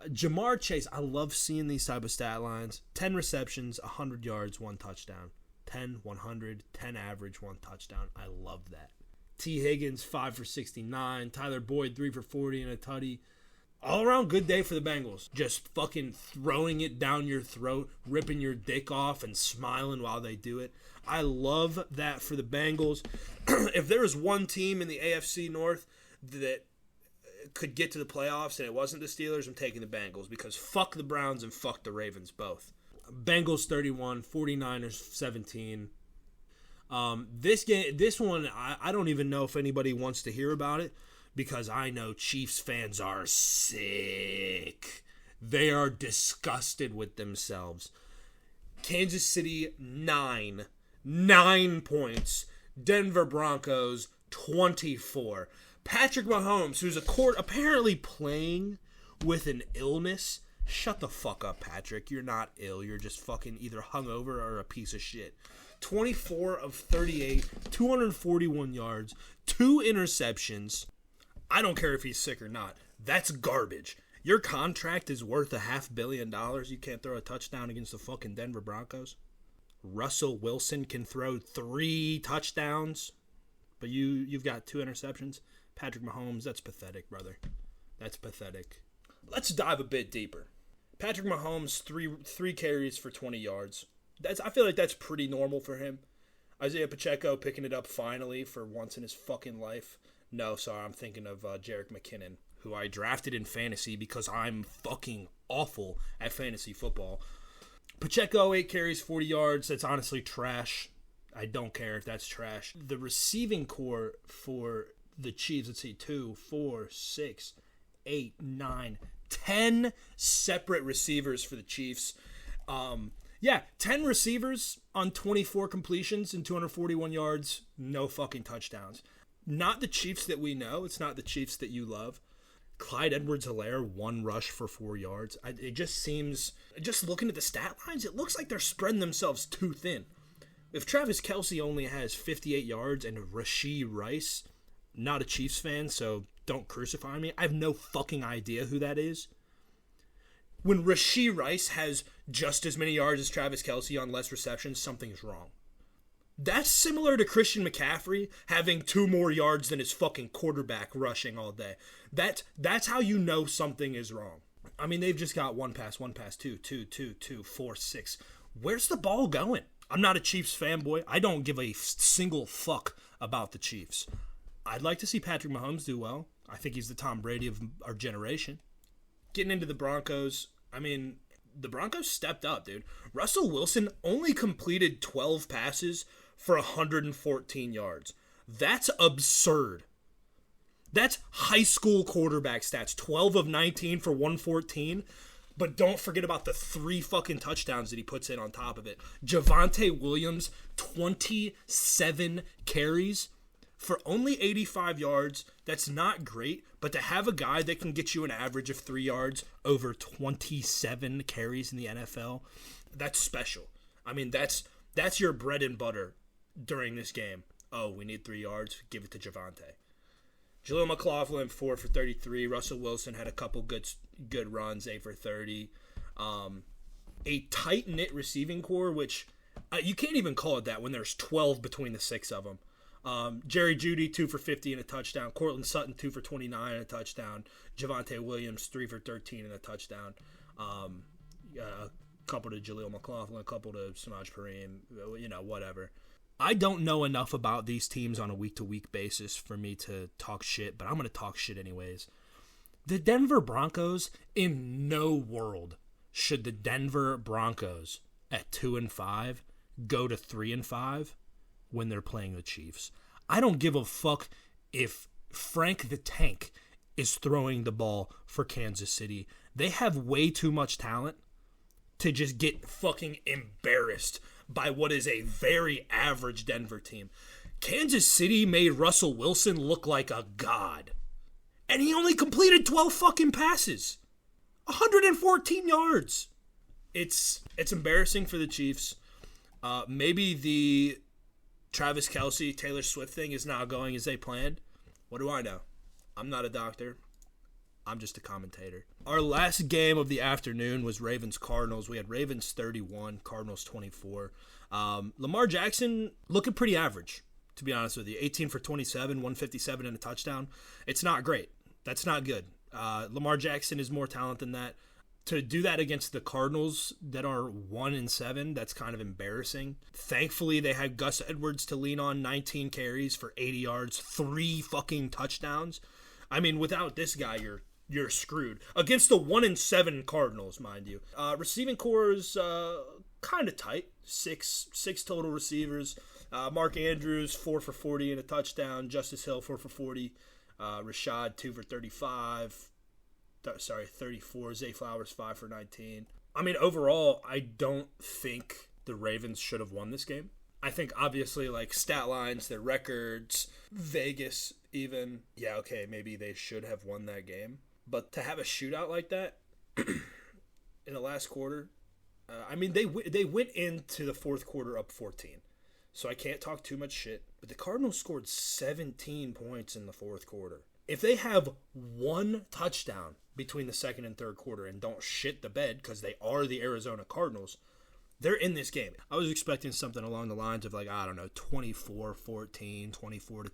Jamar Chase, I love seeing these type of stat lines. 10 receptions, 100 yards, 1 touchdown. 10, 100, 10 average, 1 touchdown. I love that. T. Higgins, 5 for 69. Tyler Boyd, 3 for 40 and a tutty. All around good day for the Bengals. Just fucking throwing it down your throat, ripping your dick off and smiling while they do it. I love that for the Bengals. If there was one team in the AFC North that could get to the playoffs and it wasn't the Steelers, I'm taking the Bengals because fuck the Browns and fuck the Ravens both. Bengals 31, 49ers 17. This one, I don't even know if anybody wants to hear about it because I know Chiefs fans are sick. They are disgusted with themselves. Kansas City 9 points. Denver Broncos 24. Patrick Mahomes, who's apparently playing with an illness. Shut the fuck up, Patrick. You're not ill. You're just fucking either hungover or a piece of shit. 24 of 38, 241 yards, 2 interceptions. I don't care if he's sick or not. That's garbage. Your contract is worth $500 million. You can't throw a touchdown against the fucking Denver Broncos. Russell Wilson can throw 3 touchdowns, but you've got 2 interceptions. Patrick Mahomes, that's pathetic, brother. That's pathetic. Let's dive a bit deeper. Patrick Mahomes, three carries for 20 yards. I feel like that's pretty normal for him. Isaiah Pacheco picking it up finally for once in his fucking life. No, sorry, I'm thinking of Jerick McKinnon, who I drafted in fantasy because I'm fucking awful at fantasy football. Pacheco, 8 carries, 40 yards. That's honestly trash. I don't care if that's trash. The receiving core for the Chiefs, let's see, 2, 4, 6, 8, 9, 10 separate receivers for the Chiefs. 10 receivers on 24 completions and 241 yards, no fucking touchdowns. Not the Chiefs that we know. It's not the Chiefs that you love. Clyde Edwards-Helaire, 1 rush for 4 yards. It just seems, just looking at the stat lines, it looks like they're spreading themselves too thin. If Travis Kelce only has 58 yards and Rashee Rice, not a Chiefs fan, so don't crucify me. I have no fucking idea who that is. When Rashee Rice has just as many yards as Travis Kelce on less receptions, something's wrong. That's similar to Christian McCaffrey having 2 more yards than his fucking quarterback rushing all day. That's how you know something is wrong. I mean, they've just got 1 pass, 2, 4, 6. Where's the ball going? I'm not a Chiefs fanboy. I don't give a single fuck about the Chiefs. I'd like to see Patrick Mahomes do well. I think he's the Tom Brady of our generation. Getting into the Broncos, I mean, the Broncos stepped up, dude. Russell Wilson only completed 12 passes for 114 yards. That's absurd. That's high school quarterback stats. 12 of 19 for 114. But don't forget about the 3 fucking touchdowns that he puts in on top of it. Javonte Williams, 27 carries for only 85 yards. That's not great, but to have a guy that can get you an average of 3 yards over 27 carries in the NFL, that's special. I mean, that's your bread and butter during this game. Oh, we need 3 yards, give it to Javonte. Jaleel McLaughlin, 4 for 33. Russell Wilson had a couple good runs, 8 for 30. A tight-knit receiving core, which you can't even call it that when there's 12 between the 6 of them. Jerry Jeudy, 2 for 50 and a touchdown. Cortland Sutton, 2 for 29 and a touchdown. Javonte Williams, 3 for 13 and a touchdown. A couple to Jaleel McLaughlin, a couple to Samaj Kareem, whatever. I don't know enough about these teams on a week-to-week basis for me to talk shit, but I'm going to talk shit anyways. The Denver Broncos, in no world should the Denver Broncos at 2-5 go to 3-5 when they're playing the Chiefs. I don't give a fuck if Frank the Tank is throwing the ball for Kansas City. They have way too much talent to just get fucking embarrassed by what is a very average Denver team. Kansas City made Russell Wilson look like a god. And he only completed 12 fucking passes. 114 yards. It's embarrassing for the Chiefs. Maybe the Travis Kelce, Taylor Swift thing is not going as they planned. What do I know? I'm not a doctor. I'm just a commentator. Our last game of the afternoon was Ravens-Cardinals. We had Ravens 31, Cardinals 24. Lamar Jackson looking pretty average, to be honest with you. 18 for 27, 157 and a touchdown. It's not great. That's not good. Lamar Jackson is more talent than that. To do that against the Cardinals that are 1-7, that's kind of embarrassing. Thankfully, they had Gus Edwards to lean on, 19 carries for 80 yards, 3 fucking touchdowns. I mean, without this guy, you're screwed. Against the 1-7 Cardinals, mind you. Receiving core is kind of tight. Six total receivers. Mark Andrews, 4 for 40 and a touchdown. Justice Hill, 4 for 40. Rashad, 2 for 35. 34. Zay Flowers, 5 for 19. I mean, overall, I don't think the Ravens should have won this game. I think, obviously, like, stat lines, their records, Vegas even. Yeah, okay, maybe they should have won that game. But to have a shootout like that in the last quarter, I mean, they went into the fourth quarter up 14. So I can't talk too much shit. But the Cardinals scored 17 points in the fourth quarter. If they have one touchdown between the second and third quarter and don't shit the bed because they are the Arizona Cardinals, they're in this game. I was expecting something along the lines of, like, I don't know, 24-14, 24-10.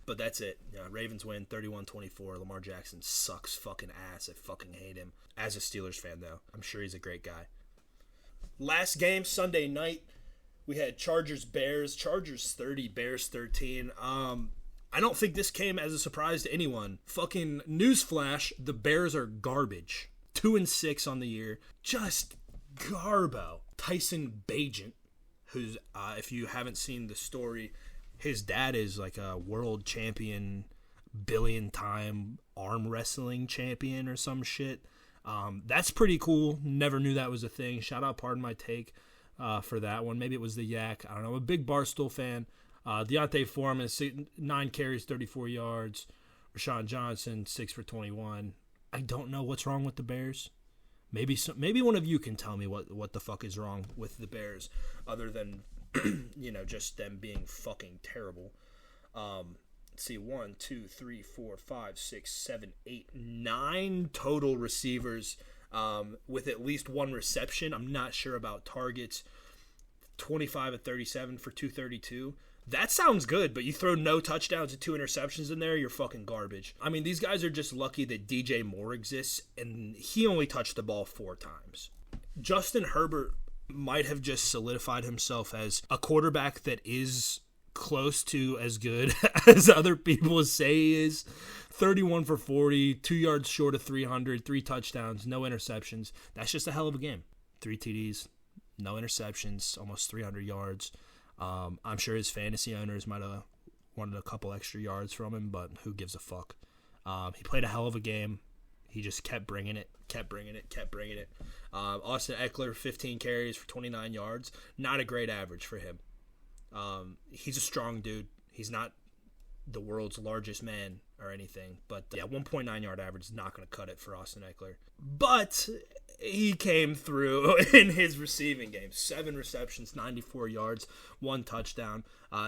But that's it. Ravens win 31-24. Lamar Jackson sucks fucking ass. I fucking hate him. As a Steelers fan, though, I'm sure he's a great guy. Last game, Sunday night, we had Chargers-Bears. Chargers 30, Bears 13. I don't think this came as a surprise to anyone. Fucking newsflash, the Bears are garbage. 2-6 on the year. Just garbo. Tyson Bagent, who's, if you haven't seen the story, his dad is like a world champion, billion-time arm wrestling champion or some shit. That's pretty cool. Never knew that was a thing. Shout out Pardon My Take for that one. Maybe it was the Yak. I don't know. I'm a big Barstool fan. Deontay Foreman, 9 carries, 34 yards. Rashawn Johnson, 6 for 21. I don't know what's wrong with the Bears. Maybe one of you can tell me what the fuck is wrong with the Bears, other than just them being fucking terrible. Let's see, 1, 2, 3, 4, 5, 6, 7, 8, 9 total receivers with at least one reception. I'm not sure about targets. 25 of 37 for 232. That sounds good, but you throw no touchdowns and 2 interceptions in there, you're fucking garbage. I mean, these guys are just lucky that DJ Moore exists, and he only touched the ball 4 times. Justin Herbert might have just solidified himself as a quarterback that is close to as good as other people say he is. 31 for 40, 2 yards short of 300, 3 touchdowns, no interceptions. That's just a hell of a game. 3 TDs, no interceptions, almost 300 yards. I'm sure his fantasy owners might have wanted a couple extra yards from him, but who gives a fuck? He played a hell of a game. He just kept bringing it. Austin Eckler, 15 carries for 29 yards. Not a great average for him. He's a strong dude. He's not the world's largest man or anything, but 1.9 yard average is not going to cut it for Austin Eckler. But he came through in his receiving game. 7 receptions, 94 yards, 1 touchdown,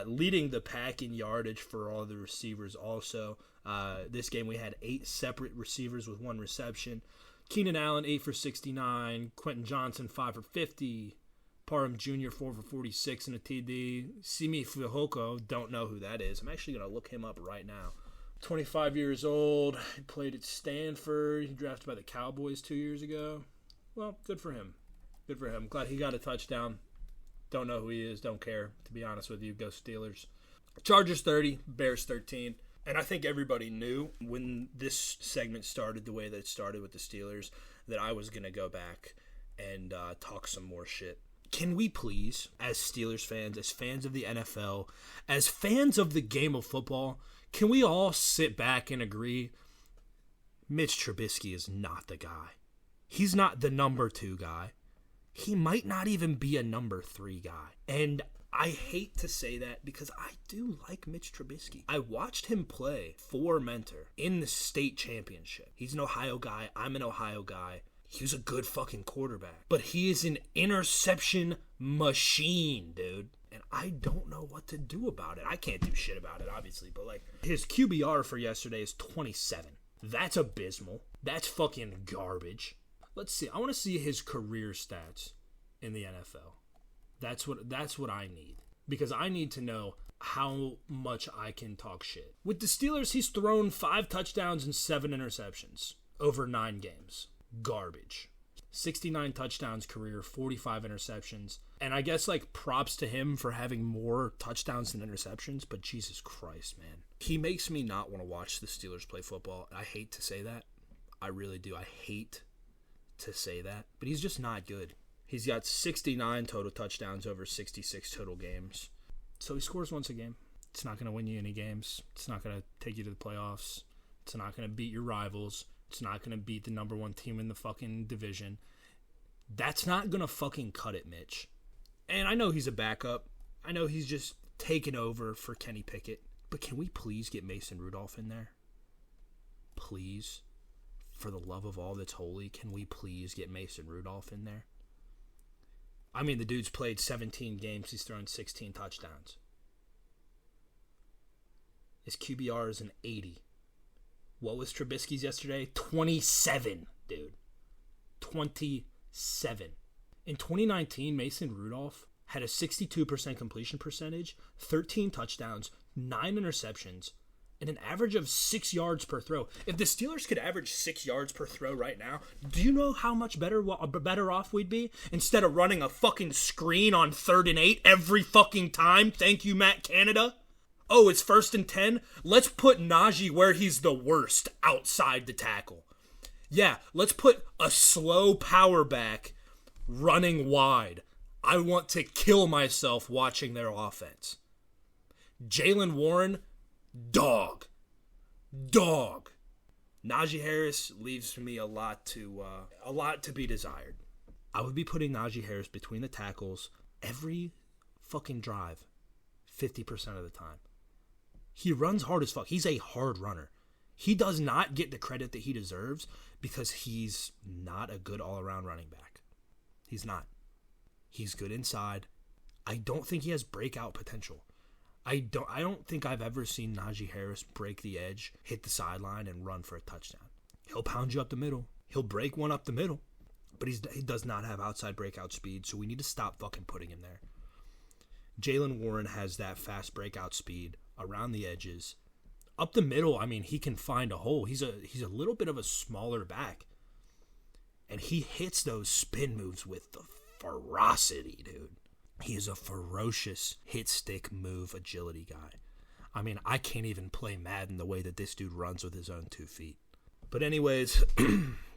leading the pack in yardage for all the receivers also. This game we had 8 separate receivers with 1 reception. Keenan Allen, 8 for 69. Quentin Johnson, 5 for 50. Parham Jr., 4 for 46 in a TD. Simi Fehoko, don't know who that is. I'm actually going to look him up right now. 25 years old. He played at Stanford. He drafted by the Cowboys 2 years ago. Well, good for him. Glad he got a touchdown. Don't know who he is. Don't care, to be honest with you. Go Steelers. Chargers 30, Bears 13. And I think everybody knew when this segment started the way that it started with the Steelers that I was going to go back and talk some more shit. Can we please, as Steelers fans, as fans of the NFL, as fans of the game of football, can we all sit back and agree Mitch Trubisky is not the guy? He's not the number 2 guy. He might not even be a number 3 guy. And I hate to say that because I do like Mitch Trubisky. I watched him play for Mentor in the state championship. He's an Ohio guy. I'm an Ohio guy. He was a good fucking quarterback. But he is an interception machine, dude. And I don't know what to do about it. I can't do shit about it, obviously. But, his QBR for yesterday is 27. That's abysmal. That's fucking garbage. Let's see. I want to see his career stats in the NFL. That's what I need. Because I need to know how much I can talk shit. With the Steelers, he's thrown 5 touchdowns and 7 interceptions over 9 games. Garbage. 69 touchdowns career, 45 interceptions. And I guess, like, props to him for having more touchdowns than interceptions, but Jesus Christ, man. He makes me not want to watch the Steelers play football. I hate to say that. I really do. I hate to say that. But he's just not good. He's got 69 total touchdowns over 66 total games. So he scores once a game. It's not going to win you any games. It's not going to take you to the playoffs. It's not going to beat your rivals. It's not going to beat the number 1 team in the fucking division. That's not going to fucking cut it, Mitch. And I know he's a backup. I know he's just taken over for Kenny Pickett. But can we please get Mason Rudolph in there? Please. For the love of all that's holy, can we please get Mason Rudolph in there? I mean, the dude's played 17 games. He's thrown 16 touchdowns. His QBR is an 80. What was Trubisky's yesterday? 27, dude. 27. In 2019, Mason Rudolph had a 62% completion percentage, 13 touchdowns, 9 interceptions, and an average of 6 yards per throw. If the Steelers could average 6 yards per throw right now, do you know how much better off we'd be? Instead of running a fucking screen on 3rd and 8 every fucking time. Thank you, Matt Canada. Oh, it's 1st and 10? Let's put Najee where he's the worst, outside the tackle. Yeah, let's put a slow power back running wide. I want to kill myself watching their offense. Jalen Warren, dog. Najee Harris leaves me a lot to be desired. I would be putting Najee Harris between the tackles every fucking drive, 50% of the time. He runs hard as fuck. He's a hard runner. He does not get the credit that he deserves because he's not a good all-around running back. He's not. He's good inside. I don't think he has breakout potential. I don't think I've ever seen Najee Harris break the edge, hit the sideline, and run for a touchdown. He'll pound you up the middle. He'll break one up the middle. But he does not have outside breakout speed, so we need to stop fucking putting him there. Jalen Warren has that fast breakout speed around the edges. Up the middle, I mean, he can find a hole. He's a little bit of a smaller back. And he hits those spin moves with the ferocity, dude. He is a ferocious hit stick move agility guy. I mean, I can't even play Madden the way that this dude runs with his own 2 feet. But anyways,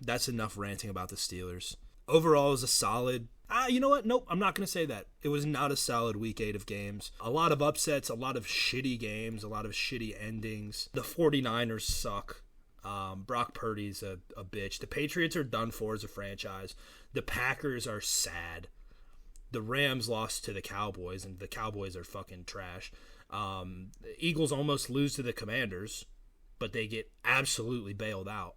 that's enough ranting about the Steelers. Overall, it was a solid... you know what? Nope, I'm not going to say that. It was not a solid week 8 of games. A lot of upsets, a lot of shitty games, a lot of shitty endings. The 49ers suck. Brock Purdy's a bitch. The Patriots are done for as a franchise. The Packers are sad. The Rams lost to the Cowboys, and the Cowboys are fucking trash. The Eagles almost lose to the Commanders, but they get absolutely bailed out.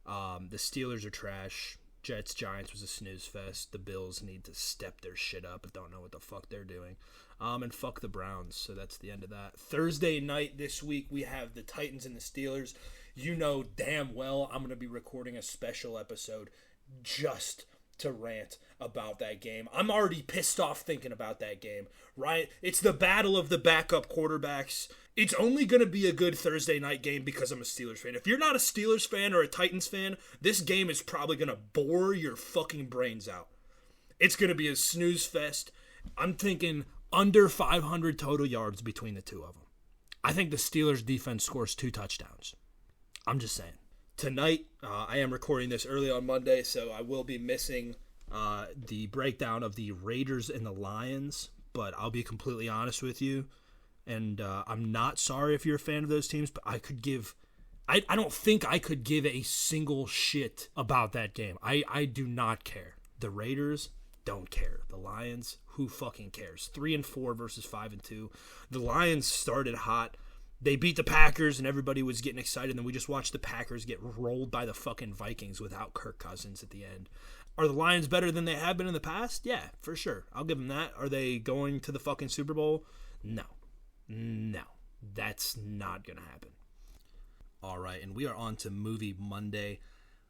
The Steelers are trash. Jets, Giants was a snooze fest. The Bills need to step their shit up and don't know what the fuck they're doing. And fuck the Browns. So that's the end of that. Thursday night this week, we have the Titans and the Steelers. You know damn well I'm going to be recording a special episode just to rant about that game. I'm already pissed off thinking about that game, right? It's the battle of the backup quarterbacks. It's only going to be a good Thursday night game because I'm a Steelers fan. If you're not a Steelers fan or a Titans fan, this game is probably going to bore your fucking brains out. It's going to be a snooze fest. I'm thinking under 500 total yards between the two of them. I think the Steelers defense scores 2 touchdowns. I'm just saying. Tonight, I am recording this early on Monday, so I will be missing the breakdown of the Raiders and the Lions, but I'll be completely honest with you, and I'm not sorry if you're a fan of those teams, but I don't think I could give a single shit about that game. I do not care. The Raiders don't care. The Lions, who fucking cares? 3-4 versus 5-2. The Lions started hot. They beat the Packers, and everybody was getting excited, and then we just watched the Packers get rolled by the fucking Vikings without Kirk Cousins at the end. Are the Lions better than they have been in the past? Yeah, for sure. I'll give them that. Are they going to the fucking Super Bowl? No. That's not going to happen. All right, and we are on to Movie Monday.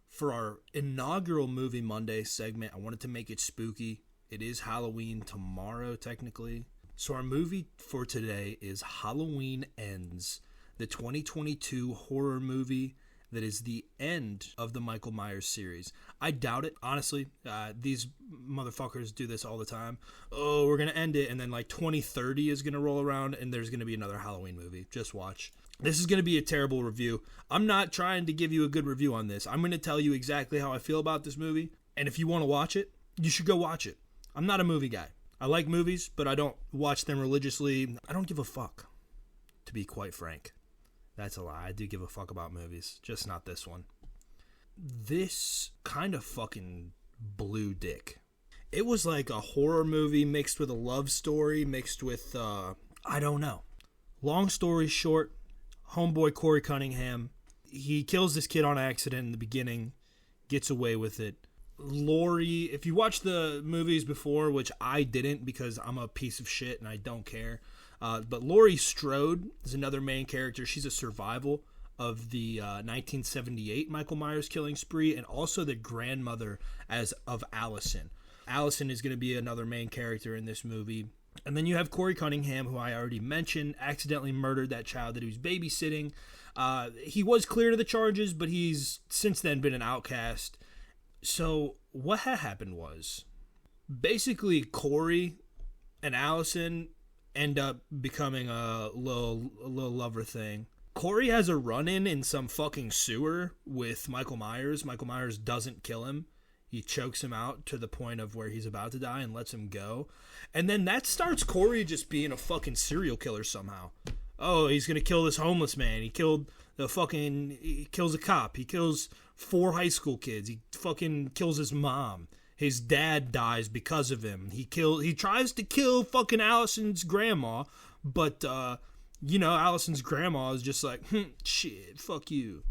For our inaugural Movie Monday segment, I wanted to make it spooky. It is Halloween tomorrow, technically. So our movie for today is Halloween Ends, the 2022 horror movie that is the end of the Michael Myers series. I doubt it, honestly. These motherfuckers do this all the time. Oh, we're going to end it, and then like 2030 is going to roll around, and there's going to be another Halloween movie. Just watch. This is going to be a terrible review. I'm not trying to give you a good review on this. I'm going to tell you exactly how I feel about this movie, and if you want to watch it, you should go watch it. I'm not a movie guy. I like movies, but I don't watch them religiously. I don't give a fuck, to be quite frank. That's a lie. I do give a fuck about movies, just not this one. This kind of fucking blew dick. It was like a horror movie mixed with a love story, mixed with, I don't know. Long story short, homeboy Corey Cunningham, he kills this kid on accident in the beginning, gets away with it. Laurie, if you watched the movies before, which I didn't because I'm a piece of shit and I don't care, but Laurie Strode is another main character. She's a survival of the 1978 Michael Myers killing spree, and also the grandmother of Allison. Allison is going to be another main character in this movie. And then you have Corey Cunningham, who I already mentioned, accidentally murdered that child that he was babysitting. He was cleared of the charges, but he's since then been an outcast. So what had happened was, basically Corey and Allison end up becoming a little lover thing. Corey has a run-in in some fucking sewer with Michael Myers. Michael Myers doesn't kill him. He chokes him out to the point of where he's about to die and lets him go. And then that starts Corey just being a fucking serial killer somehow. Oh, he's going to kill this homeless man. He kills a cop. He kills 4 high school kids. He fucking kills his mom. His dad dies because of him. He tries to kill fucking Allison's grandma, but Allison's grandma is just like, shit, fuck you.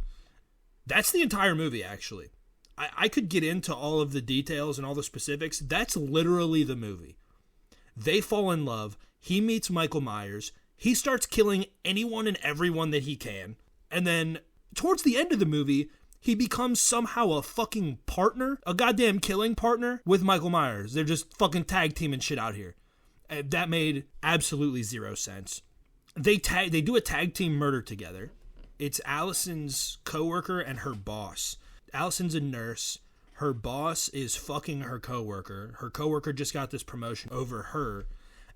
That's the entire movie, actually. I could get into all of the details and all the specifics. That's literally the movie. They fall in love. He meets Michael Myers. He starts killing anyone and everyone that he can. And then towards the end of the movie, he becomes somehow a fucking partner, a goddamn killing partner with Michael Myers. They're just fucking tag teaming shit out here. That made absolutely zero sense. They do a tag team murder together. It's Allison's coworker and her boss. Allison's a nurse. Her boss is fucking her coworker. Her coworker just got this promotion over her.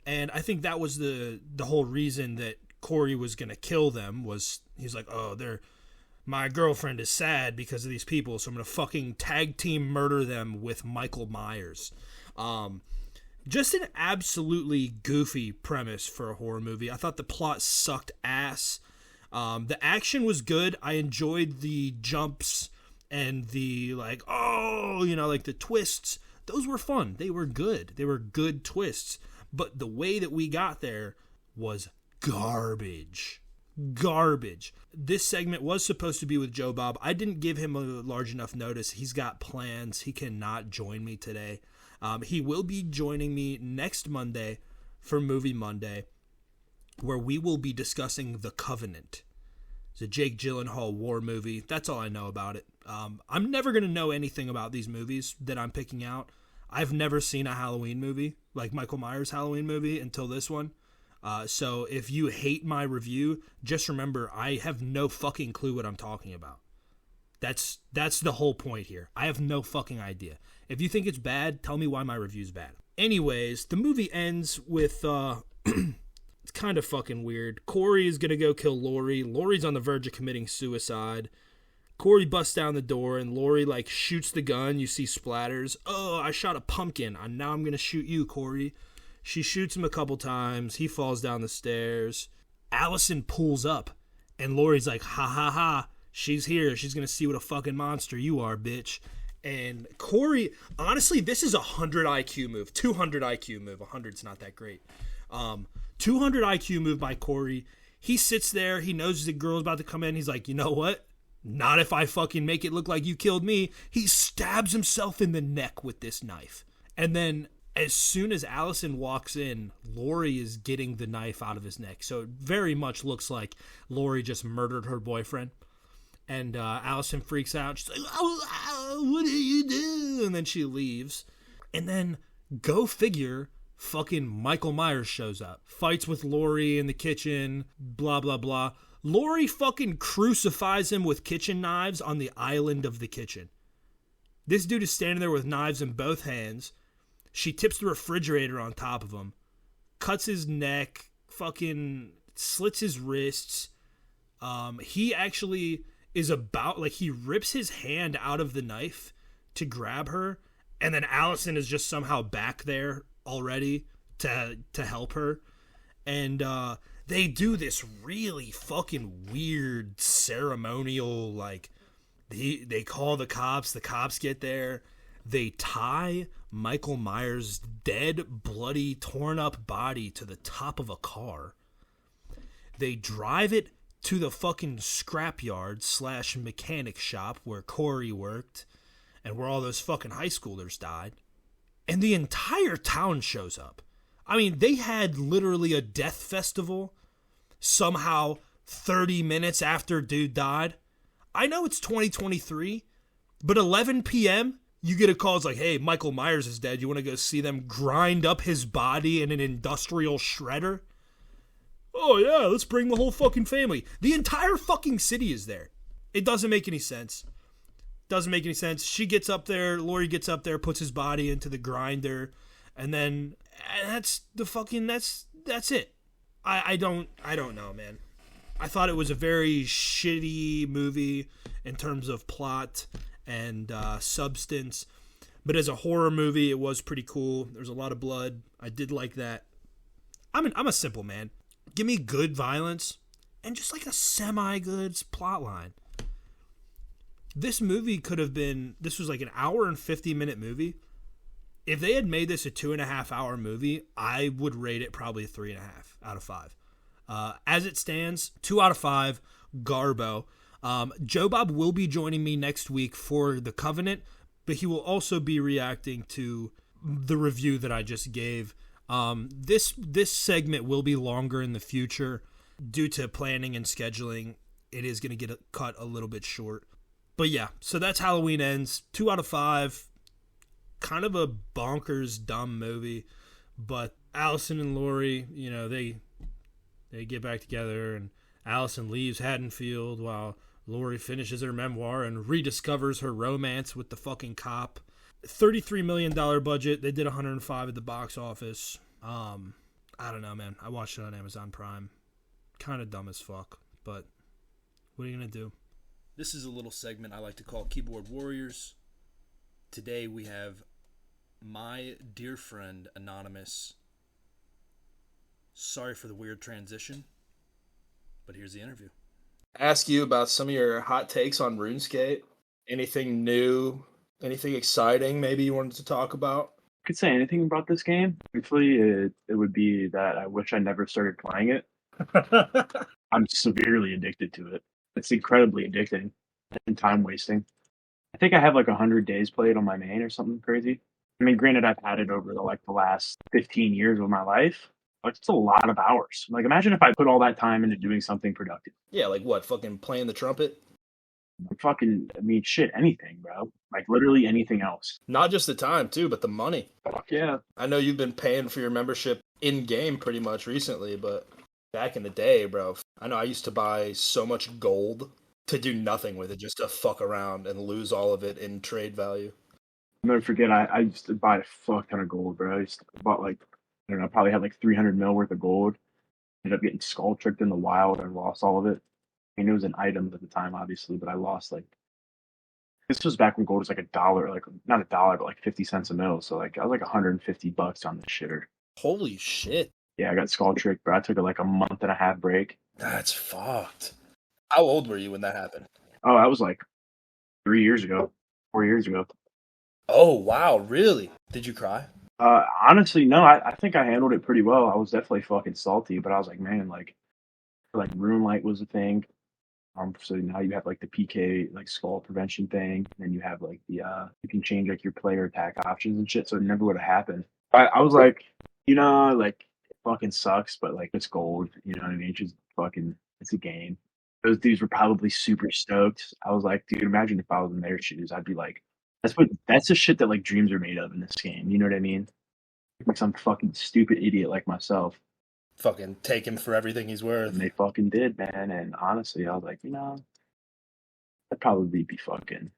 And I think that was the whole reason that Corey was going to kill them, was he's like, oh, my girlfriend is sad because of these people, so I'm going to fucking tag team murder them with Michael Myers. Just an absolutely goofy premise for a horror movie. I thought the plot sucked ass. The action was good. I enjoyed the jumps and the the twists. Those were fun. They were good. They were good twists. But the way that we got there was garbage. This segment was supposed to be with Joe Bob. I didn't give him a large enough notice. He's got plans. He cannot join me today. He will be joining me next Monday for Movie Monday, where we will be discussing The Covenant. It's a Jake Gyllenhaal war movie. That's all I know about it. I'm never going to know anything about these movies that I'm picking out. I've never seen a Halloween movie, like Michael Myers' Halloween movie, until this one. So if you hate my review, just remember I have no fucking clue what I'm talking about. That's the whole point here. I have no fucking idea. If you think it's bad, tell me why my review's bad. Anyways, the movie ends with it's kind of fucking weird. Corey is gonna go kill Laurie. Laurie's on the verge of committing suicide. Corey busts down the door and Laurie shoots the gun. You see splatters. Oh, I shot a pumpkin. Now I'm gonna shoot you, Corey. She shoots him a couple times. He falls down the stairs. Allison pulls up and Laurie's like, ha ha ha. She's here. She's gonna see what a fucking monster you are, bitch. And Corey, honestly, this is a 100 IQ move. 200 IQ move. 100's not that great. 200 IQ move by Corey. He sits there. He knows the girl's about to come in. He's like, you know what? Not if I fucking make it look like you killed me. He stabs himself in the neck with this knife. And then as soon as Allison walks in, Laurie is getting the knife out of his neck. So it very much looks like Laurie just murdered her boyfriend. And Allison freaks out. She's like, oh, what do you do? And then she leaves. And then, go figure, fucking Michael Myers shows up. Fights with Lori in the kitchen, blah, blah, blah. Lori fucking crucifies him with kitchen knives on the island of the kitchen. This dude is standing there with knives in both hands. She tips the refrigerator on top of him. Cuts his neck. Fucking slits his wrists. He actually is about, like, he rips his hand out of the knife to grab her, and then Allison is just somehow back there already to help her. And they do this really fucking weird ceremonial, like, they call the cops get there, they tie Michael Myers' dead, bloody, torn up body to the top of a car. They drive it to the fucking scrapyard / mechanic shop where Corey worked and where all those fucking high schoolers died. And the entire town shows up. I mean, they had literally a death festival somehow 30 minutes after dude died. I know it's 2023, but 11 p.m., you get a call. It's like, hey, Michael Myers is dead. You want to go see them grind up his body in an industrial shredder? Oh, yeah, let's bring the whole fucking family. The entire fucking city is there. It doesn't make any sense. Doesn't make any sense. She gets up there, Lori gets up there, puts his body into the grinder, and then that's it. I don't know, man. I thought it was a very shitty movie in terms of plot and substance, but as a horror movie, it was pretty cool. There's a lot of blood. I did like that. I'm a simple man. Give me good violence and just like a semi-good plot line. This movie this was like an hour and 50-minute movie. If they had made this a 2.5-hour movie, I would rate it probably a 3.5 out of 5. As it stands, 2 out of 5, Garbo. Joe Bob will be joining me next week for The Covenant, but he will also be reacting to the review that I just gave. This segment will be longer in the future due to planning and scheduling. It is going to get cut a little bit short. But yeah, so that's Halloween Ends. 2 out of 5. Kind of a bonkers, dumb movie. But Allison and Lori, you know, they get back together, and Allison leaves Haddonfield while Lori finishes her memoir and rediscovers her romance with the fucking cop. $33 million budget. They did 105 at the box office. I don't know, man. I watched it on Amazon Prime. Kind of dumb as fuck, but what are you going to do? This is a little segment I like to call Keyboard Warriors. Today we have my dear friend, Anonymous. Sorry for the weird transition, but here's the interview. Ask you about some of your hot takes on RuneScape. Anything new? Anything exciting maybe you wanted to talk about? Could say anything about this game. Actually, it would be that I wish I never started playing it. I'm severely addicted to it. It's incredibly addicting and time wasting. I think I have like 100 days played on my main or something crazy. I mean, granted, I've had it over the last 15 years of my life. But it's a lot of hours. Like, imagine if I put all that time into doing something productive. Yeah, like what? Fucking playing the trumpet? Shit, anything, bro. Like, literally anything else. Not just the time, too, but the money. Fuck yeah. I know you've been paying for your membership in-game pretty much recently, but back in the day, bro, I know I used to buy so much gold to do nothing with it, just to fuck around and lose all of it in trade value. I'll never forget, I used to buy a fuck ton of gold, bro. I used to bought I don't know, probably had like 300 mil worth of gold. Ended up getting skull tricked in the wild and lost all of it. I mean, it was an item at the time, obviously, but I lost this was back when gold was like $1, not $1, but like 50 cents a mil. So I was like $150 on this shitter. Holy shit. Yeah, I got skull tricked, bro. I took a month and a half break. That's fucked. How old were you when that happened? Oh, I was like 4 years ago. Oh, wow, really? Did you cry? Honestly, no. I think I handled it pretty well. I was definitely fucking salty, but I was like, man, Rune Light was a thing. So now you have the PK skull prevention thing, and then you have the you can change your player attack options and shit. So it never would have happened. I was like, it fucking sucks, but it's gold. You know what I mean? It's just fucking, it's a game. Those dudes were probably super stoked. I was like, dude, imagine if I was in their shoes. I'd be like, that's the shit that like dreams are made of in this game. You know what I mean? Like some fucking stupid idiot like myself. Fucking take him for everything he's And worth. they fucking did, man. And honestly, I was like, I'd probably be fucking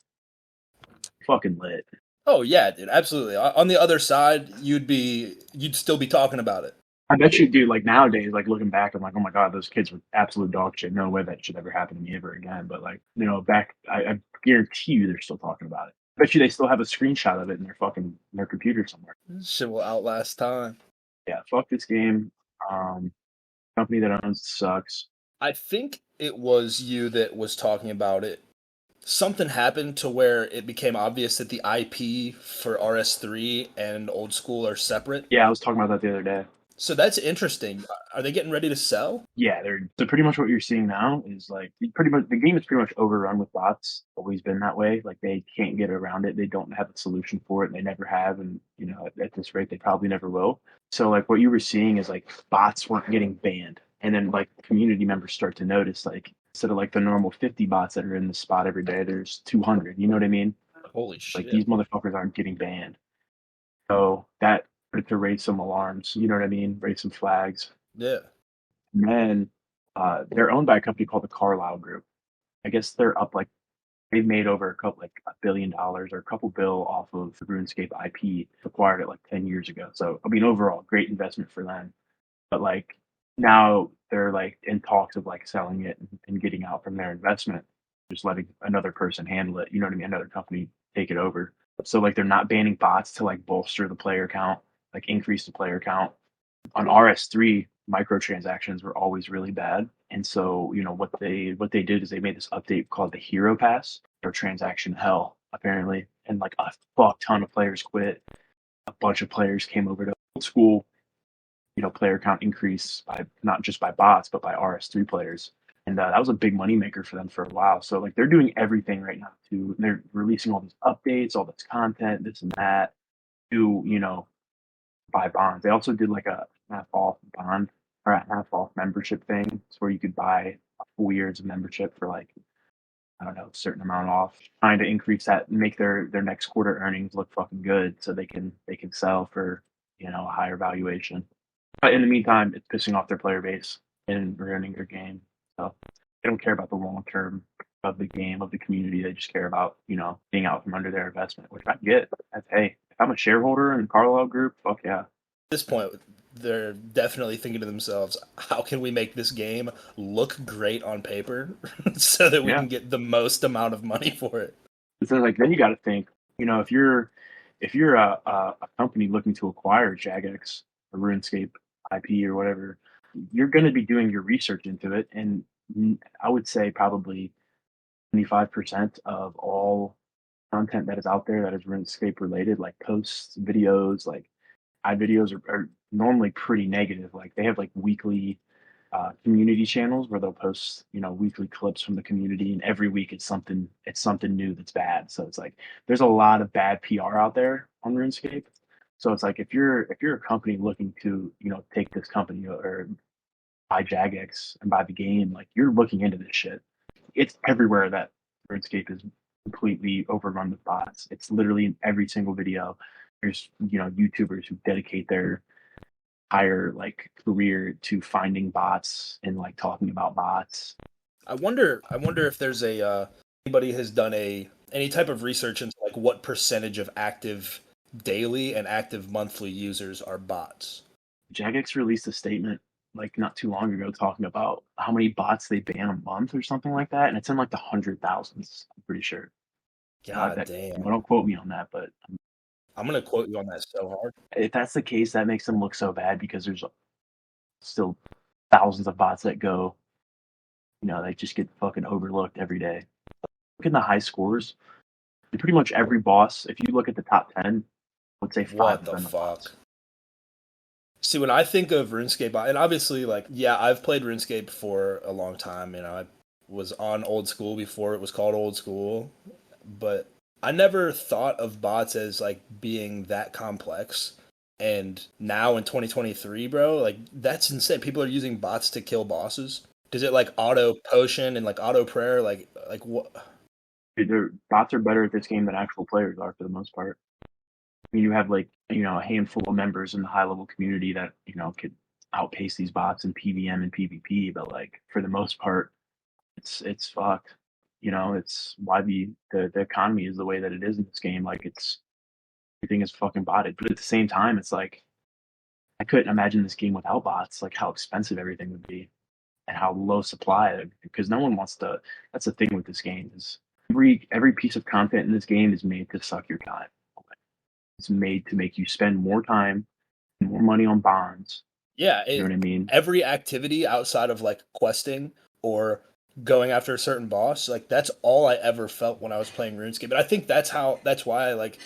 lit. Oh yeah, dude, absolutely. On the other side, you'd still be talking about it. I bet you, dude, like nowadays, like looking back, I'm like, oh my God, those kids were absolute dog shit. No way that should ever happen to me ever again. But like, back, I guarantee you they're still talking about it. I bet you they still have a screenshot of it in their computer somewhere. Shit will outlast time. Yeah, fuck this game. Company that owns it sucks. I think it was you that was talking about it. Something happened to where it became obvious that the IP for RS3 and Old School are separate. Yeah, I was talking about that the other day. So that's interesting. Are they getting ready to sell? Yeah, they're so pretty much what you're seeing now is like pretty much the game is pretty much overrun with bots. Always been that way. Like they can't get around it. They don't have a solution for it. They never have, and at this rate, they probably never will. So like what you were seeing is like bots weren't getting banned, and then like community members start to notice like instead of like the normal 50 bots that are in the spot every day, there's 200. You know what I mean? Holy shit. Like these motherfuckers aren't getting banned. So that started to raise some alarms. You know what I mean? Raise some flags. Yeah. And then they're owned by a company called the Carlyle Group. I guess they're up like they've made over $1 billion or a couple bill off of the RuneScape IP, acquired it like 10 years ago. So I mean, overall, great investment for them. But like now they're like in talks of like selling it and getting out from their investment, just letting another person handle it. You know what I mean? Another company take it over. So like they're not banning bots to like bolster the player count, like increase the player count. On RS3, microtransactions were always really bad. And so, what they did is they made this update called the Hero Pass or transaction hell, apparently. And like a fuck ton of players quit. A bunch of players came over to old school, player count increase by not just by bots, but by RS3 players. And that was a big moneymaker for them for a while. So like they're doing everything right now they're releasing all these updates, all this content, this and that to, buy bonds. They also did like a half off bond or a half off membership thing. It's where you could buy 4 years of membership for like, I don't know, a certain amount off, trying to increase that and make their next quarter earnings look fucking good so they can sell for, a higher valuation. But in the meantime, it's pissing off their player base and ruining their game. So they don't care about the long term of the game, of the community. They just care about, being out from under their investment, which I get. That's, hey, if I'm a shareholder in the Carlyle Group, fuck yeah. At this point, they're definitely thinking to themselves, how can we make this game look great on paper so that we can get the most amount of money for it? So like then you got to think, if you're a company looking to acquire Jagex or RuneScape IP or whatever, you're going to be doing your research into it, and I would say probably 25% of all content that is out there that is RuneScape related, like posts, videos, like videos are normally pretty negative. Like they have like weekly community channels where they'll post, weekly clips from the community, and every week it's something new that's bad. So it's like there's a lot of bad PR out there on RuneScape. So it's like if you're a company looking to, take this company or buy Jagex and buy the game, like you're looking into this shit. It's everywhere that RuneScape is completely overrun with bots. It's literally in every single video. There's YouTubers who dedicate their entire like career to finding bots and like talking about bots. I wonder if there's anybody has done any type of research into like what percentage of active daily and active monthly users are bots. Jagex released a statement like not too long ago talking about how many bots they ban a month or something like that, and it's in like the 100,000s. I'm pretty sure. God damn! Don't quote me on that, but I'm gonna quote you on that so hard. If that's the case, that makes them look so bad because there's still thousands of bots that go. They just get fucking overlooked every day. Look at the high scores. Pretty much every boss, if you look at the top 10, I would say 5 What the fuck? Bots. See, when I think of RuneScape, and obviously, like, yeah, I've played RuneScape for a long time. I was on Old School before it was called Old School, but I never thought of bots as, like, being that complex. And now in 2023, bro, like, that's insane. People are using bots to kill bosses. Does it like auto potion and like auto prayer? Like what? Dude, their bots are better at this game than actual players are for the most part. I mean, you have like a handful of members in the high level community that could outpace these bots in PVM and PvP, but like for the most part, it's fucked. It's why the economy is the way that it is in this game. Like it's everything is fucking botted, but at the same time, it's like I couldn't imagine this game without bots. Like how expensive everything would be and how low supply. Because no one wants to. That's the thing with this game is every piece of content in this game is made to suck your time. It's made to make you spend more time, more money on bonds. Yeah, You know what I mean? every activity outside of like questing or going after a certain boss, like that's all I ever felt when I was playing RuneScape. But I think that's why I like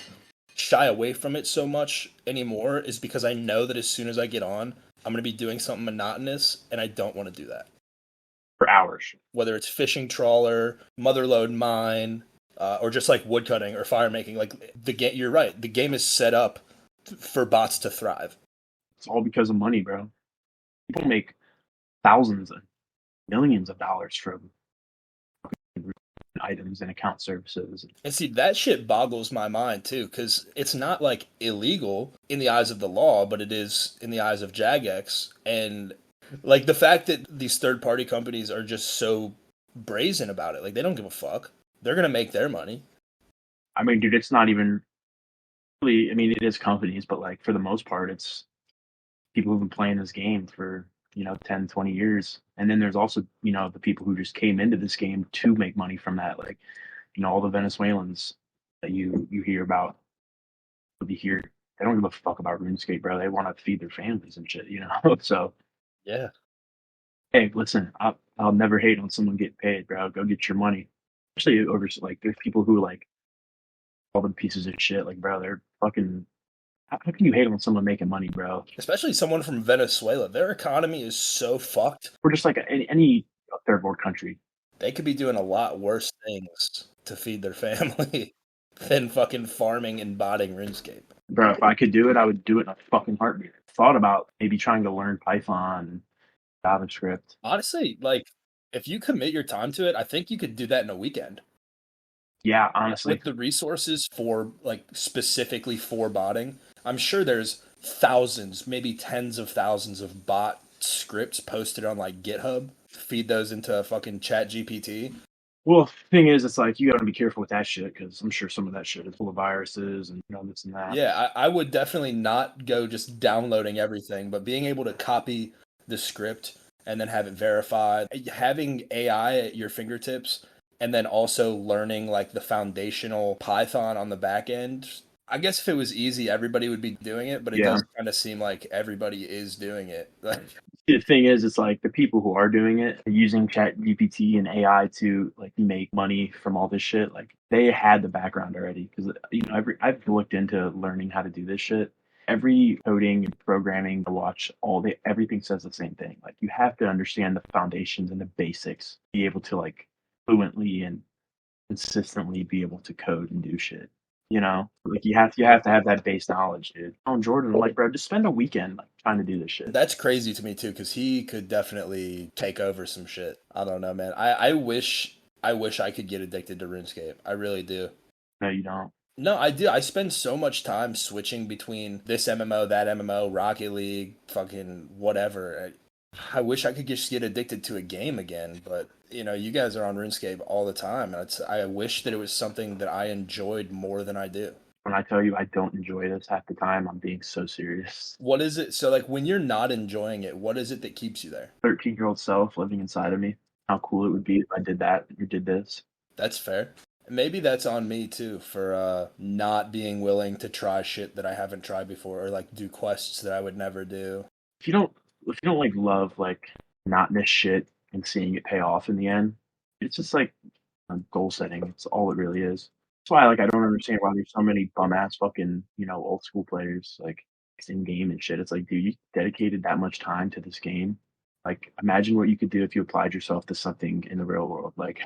shy away from it so much anymore is because I know that as soon as I get on, I'm going to be doing something monotonous and I don't want to do that. For hours. Whether it's fishing trawler, motherlode mine, or just like woodcutting or fire making, like the game, you're right. The game is set up for bots to thrive. It's all because of money, bro. People make thousands and millions of dollars from items and account services. And see, that shit boggles my mind too, because it's not like illegal in the eyes of the law, but it is in the eyes of Jagex. And like the fact that these third party companies are just so brazen about it, like they don't give a fuck. They're gonna make their money. I mean, dude, it's not even really. I mean, it is companies, but like for the most part, it's people who've been playing this game for 10, 20 years. And then there's also the people who just came into this game to make money from that, like all the Venezuelans that you hear about. Be here, they don't give a fuck about RuneScape, bro. They want to feed their families and shit. So Yeah. hey, listen, I'll never hate on someone getting paid, bro. Go get your money. Especially over like there's people who like all the pieces of shit, like bro, they're fucking. How can you hate on someone making money, bro? Especially someone from Venezuela. Their economy is so fucked. We're just like any third world country. They could be doing a lot worse things to feed their family than fucking farming and botting RuneScape. Bro, if I could do it, I would do it in a fucking heartbeat. Thought about maybe trying to learn Python, JavaScript. Honestly, like if you commit your time to it, I think you could do that in a weekend. Yeah, honestly. With the resources for like specifically for botting, I'm sure there's thousands, maybe tens of thousands of bot scripts posted on like GitHub. Feed those into a fucking chat GPT. Well, the thing is, it's like you got to be careful with that shit because I'm sure some of that shit is full of viruses and this and that. Yeah, I would definitely not go just downloading everything, but being able to copy the script and then have it verified, having AI at your fingertips, and then also learning like the foundational Python on the back end. I guess if it was easy, everybody would be doing it, but it does kind of seem like everybody is doing it. The thing is, it's like the people who are doing it, using Chat GPT and AI to like make money from all this shit, like they had the background already. Because I've looked into learning how to do this shit. Every coding and programming I watch, everything says the same thing. Like you have to understand the foundations and the basics, be able to like fluently and consistently be able to code and do shit. Like you have to have that base knowledge, dude. Oh, Jordan, like, bro, just spend a weekend like trying to do this shit. That's crazy to me too, because he could definitely take over some shit. I don't know, man. I wish I could get addicted to RuneScape. I really do. No, you don't. No, I do. I spend so much time switching between this MMO, that MMO, Rocket League, fucking whatever. I wish I could just get addicted to a game again, but you guys are on RuneScape all the time. I wish that it was something that I enjoyed more than I do. When I tell you I don't enjoy this half the time, I'm being so serious. What is it? So, like, when you're not enjoying it, what is it that keeps you there? 13-year-old self living inside of me. How cool it would be if I did that or did this. That's fair. Maybe that's on me too for not being willing to try shit that I haven't tried before, or like do quests that I would never do. If you don't like love like monotonous shit and seeing it pay off in the end, it's just like goal setting. It's all it really is. That's why like I don't understand why there's so many bum ass fucking old school players like in game and shit. It's like, dude, you dedicated that much time to this game. Like, imagine what you could do if you applied yourself to something in the real world. Like,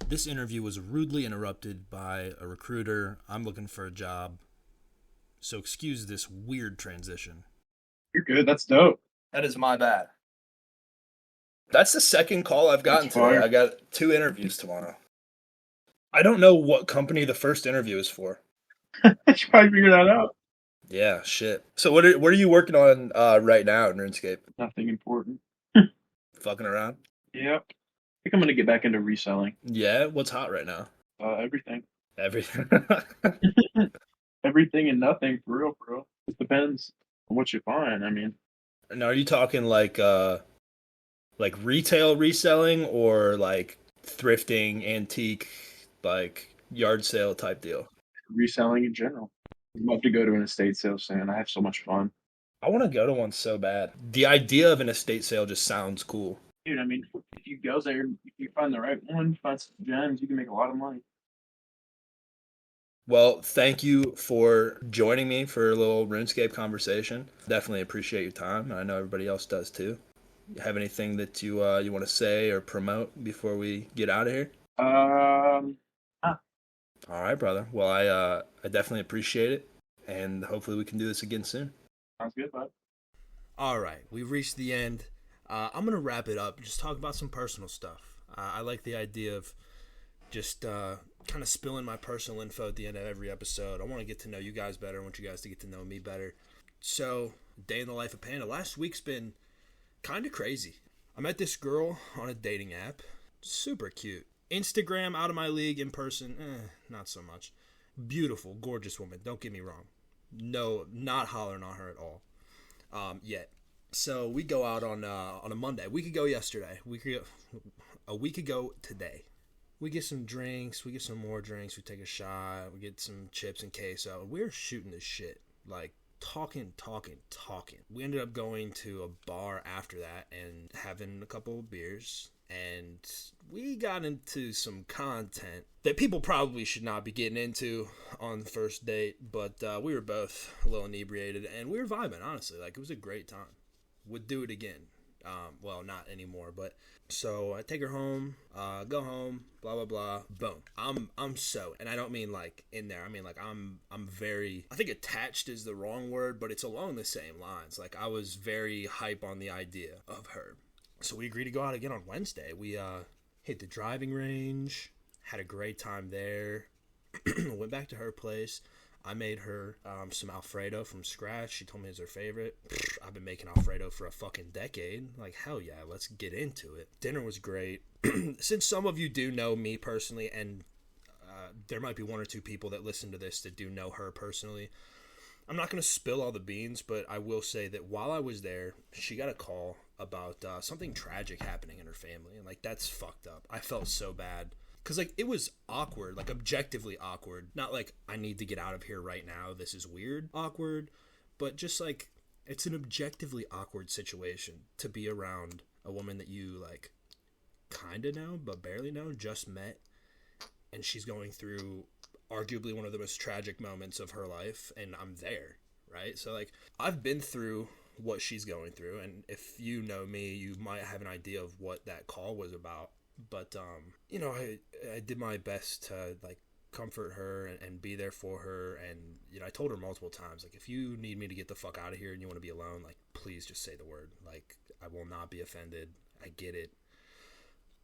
this interview was rudely interrupted by a recruiter. I'm looking for a job, so excuse this weird transition. You're good. That's dope. That is my bad. That's the second call I've gotten That's today. fire. I got 2 interviews tomorrow. I don't know what company the first interview is for. I should probably figure that out. Yeah, shit. So what are you working on right now in RuneScape? Nothing important. Fucking around? Yep. I think I'm gonna get back into reselling. Yeah, what's hot right now? Everything. Everything. Everything and nothing, for real, bro. It depends on what you find. I mean, Now, are you talking like retail reselling or like thrifting, antique, like yard sale type deal? reselling in general. I'd love to go to an estate sale soon. I have so much fun. I want to go to one so bad. The idea of an estate sale just sounds cool. Dude, I mean, if you go there, if you find the right one, find some gems, you can make a lot of money. Well, thank you for joining me for a little RuneScape conversation. Definitely appreciate your time, and I know everybody else does too. You have anything that you want to say or promote before we get out of here? Ah, All right, brother. Well, I definitely appreciate it, and hopefully we can do this again soon. sounds good, bud. All right, we've reached the end. I'm gonna wrap it up. Just talk about some personal stuff. I like the idea of just kind of spilling my personal info at the end of every episode. I want to get to know you guys better. I want you guys to get to know me better. So, day in the life of Panda. Last week's been kind of crazy. I met this girl on a dating app. Super cute. Instagram, out of my league. In person, not so much. Beautiful, gorgeous woman. Don't get me wrong. No, not hollering on her at all. Yet. So we go out on a Monday. We could go yesterday. A week ago today. We get some drinks. We get some more drinks. We take a shot. We get some chips and queso. We're shooting this shit. Like, talking. We ended up going to a bar after that and having a couple of beers. And we got into some content that people probably should not be getting into on the first date. But we were both a little inebriated. And we were vibing, honestly. Like, it was a great time. Would do it again. Well, not anymore, but so I take her home, go home, blah blah blah, boom. I'm so, and I don't mean like in there. I mean like I'm very. I think attached is the wrong word, but it's along the same lines. Like I was very hype on the idea of her. So we agreed to go out again on Wednesday. We hit the driving range, had a great time there. Went back to her place. I made her some Alfredo from scratch. She told me it's her favorite. I've been making Alfredo for a fucking decade. Like, hell yeah, let's get into it. Dinner was great. Since some of you do know me personally, and there might be one or two people that listen to this that do know her personally, I'm not going to spill all the beans, but I will say that while I was there, she got a call about something tragic happening in her family. And, like, that's fucked up. I felt so bad. Because, like, it was awkward, like, objectively awkward. Not like, I need to get out of here right now, this is weird, awkward. But just, like, it's an objectively awkward situation to be around a woman that you, like, kind of know, but barely know, just met. And she's going through arguably one of the most tragic moments of her life, and I'm there, right? So, like, I've been through what she's going through, and if you know me, you might have an idea of what that call was about. But, you know, I did my best to, like, comfort her and be there for her. And, you know, I told her multiple times, like, if you need me to get the fuck out of here and you want to be alone, like, please just say the word. Like, I will not be offended. I get it.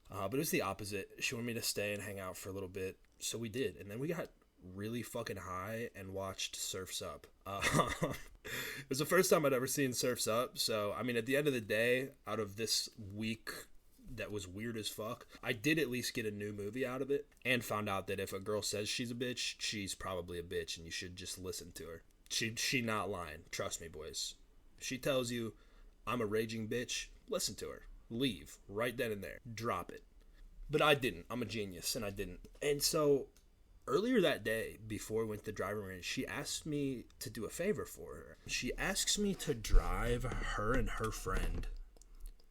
But it was the opposite. She wanted me to stay and hang out for a little bit. So we did. And then we got really fucking high and watched Surf's Up. It was the first time I'd ever seen Surf's Up. So, I mean, at the end of the day, out of this week that was weird as fuck, I did at least get a new movie out of it and found out that if a girl says she's a bitch, she's probably a bitch and you should just listen to her. She not lying. Trust me, boys. If she tells you I'm a raging bitch, listen to her. Leave right then and there. Drop it. But I didn't. I'm a genius and I didn't. And so earlier that day, before we went to the driving range, she asked me to do a favor for her. She asks me to drive her and her friend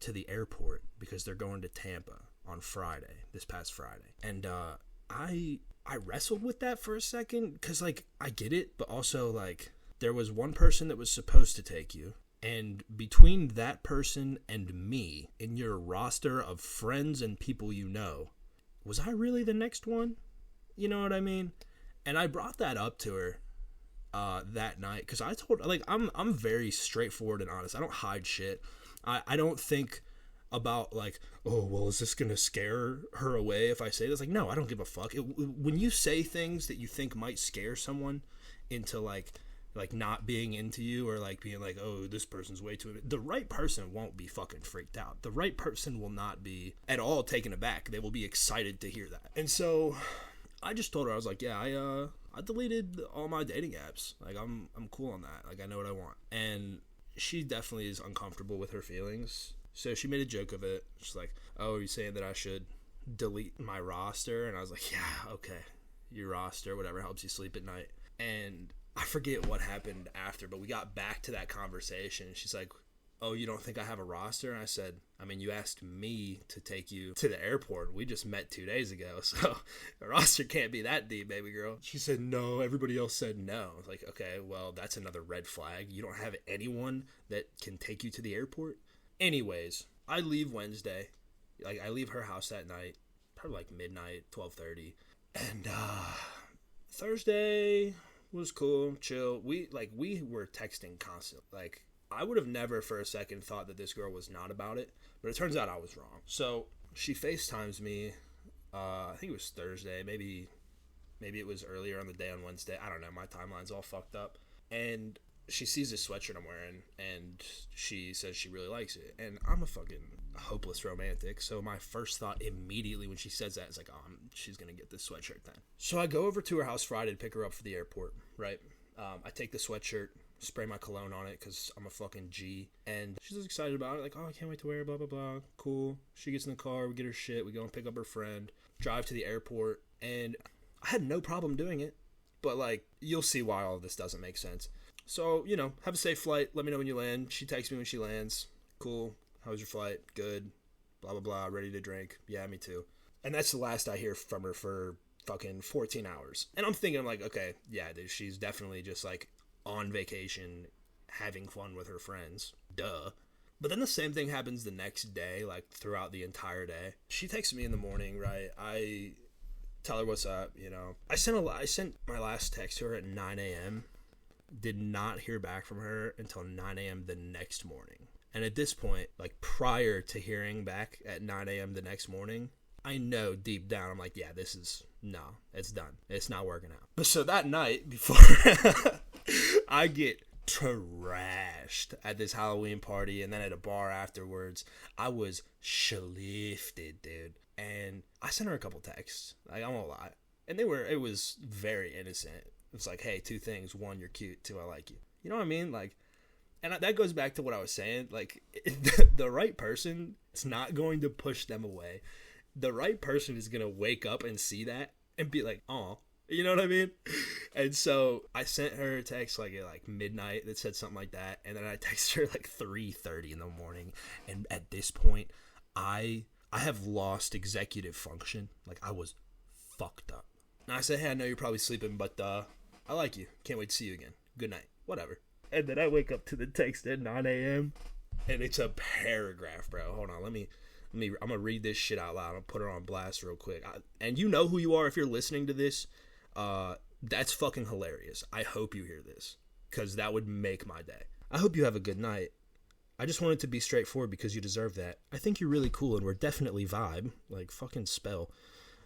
to the airport because they're going to Tampa on Friday, this past Friday. And I wrestled with that for a second because, like, I get it, but also, like, there was one person that was supposed to take you, and between that person and me in your roster of friends and people you know, was I really the next one? You know what I mean? And I brought that up to her that night because I told her, like, I'm very straightforward and honest. I don't hide shit. I don't think about like, oh, well, is this gonna scare her away if I say this? Like, no, I don't give a fuck. When you say things that you think might scare someone into like not being into you, or like being like, oh, this person's way too, the right person won't be fucking freaked out. The right person will not be at all taken aback. They will be excited to hear that. And so I just told her, I was like, yeah, I deleted all my dating apps. Like, I'm cool on that. Like, I know what I want. And she definitely is uncomfortable with her feelings. So she made a joke of it. She's like, oh, are you saying that I should delete my roster? And I was like, yeah, okay. Your roster, whatever helps you sleep at night. And I forget what happened after, but we got back to that conversation. She's like, oh, you don't think I have a roster? And I said, I mean, you asked me to take you to the airport. We just met 2 days ago, so a roster can't be that deep, baby girl. She said, no, everybody else said no. I was like, okay, well, that's another red flag. You don't have anyone that can take you to the airport? Anyways, I leave Wednesday. Like, I leave her house that night, probably like midnight, 12:30. And Thursday was cool, chill. We were texting constantly. Like, I would have never for a second thought that this girl was not about it, but it turns out I was wrong. So she FaceTimes me, I think it was Thursday, maybe it was earlier on the day on Wednesday. I don't know, my timeline's all fucked up. And she sees this sweatshirt I'm wearing, and she says she really likes it. And I'm a fucking hopeless romantic, so my first thought immediately when she says that is like, oh, she's gonna get this sweatshirt then. So I go over to her house Friday to pick her up for the airport, right? I take the sweatshirt, spray my cologne on it because I'm a fucking G, and she's excited about it, like, oh, I can't wait to wear it, blah blah blah. Cool. She gets in the car, we get her shit, we go and pick up her friend, drive to the airport, and I had no problem doing it, but like, you'll see why all of this doesn't make sense. So, you know, have a safe flight, let me know when you land. She texts me when she lands. Cool. How was your flight? Good. Blah blah blah. Ready to drink? Yeah, me too. And that's the last I hear from her for fucking 14 hours. And I'm thinking, I'm like, okay, yeah, dude, she's definitely just like on vacation, having fun with her friends. Duh. But then the same thing happens the next day, like throughout the entire day. She texts me in the morning, right? I tell her what's up, you know. I sent my last text to her at 9 a.m. Did not hear back from her until 9 a.m. the next morning. And at this point, like prior to hearing back at 9 a.m. the next morning, I know deep down, I'm like, yeah, it's done. It's not working out. But so that night before I get trashed at this Halloween party and then at a bar afterwards, I was shifted, dude. And I sent her a couple texts. Like, I won't lie. And it was very innocent. It's like, hey, 2 things. 1, you're cute. 2, I like you. You know what I mean? Like, and that goes back to what I was saying. Like, the right person is not going to push them away. The right person is going to wake up and see that and be like, oh, you know what I mean? And so I sent her a text like at like midnight that said something like that. And then I texted her like 3:30 in the morning. And at this point, I have lost executive function. Like, I was fucked up. And I said, hey, I know you're probably sleeping, but I like you. Can't wait to see you again. Good night. Whatever. And then I wake up to the text at 9 a.m. and it's a paragraph, bro. Hold on. I'm going to read this shit out loud. I'll put it on blast real quick. And you know who you are if you're listening to this. That's fucking hilarious. I hope you hear this because that would make my day. I hope you have a good night. I just wanted to be straightforward because you deserve that. I think you're really cool and we're definitely vibe. Like, fucking spell.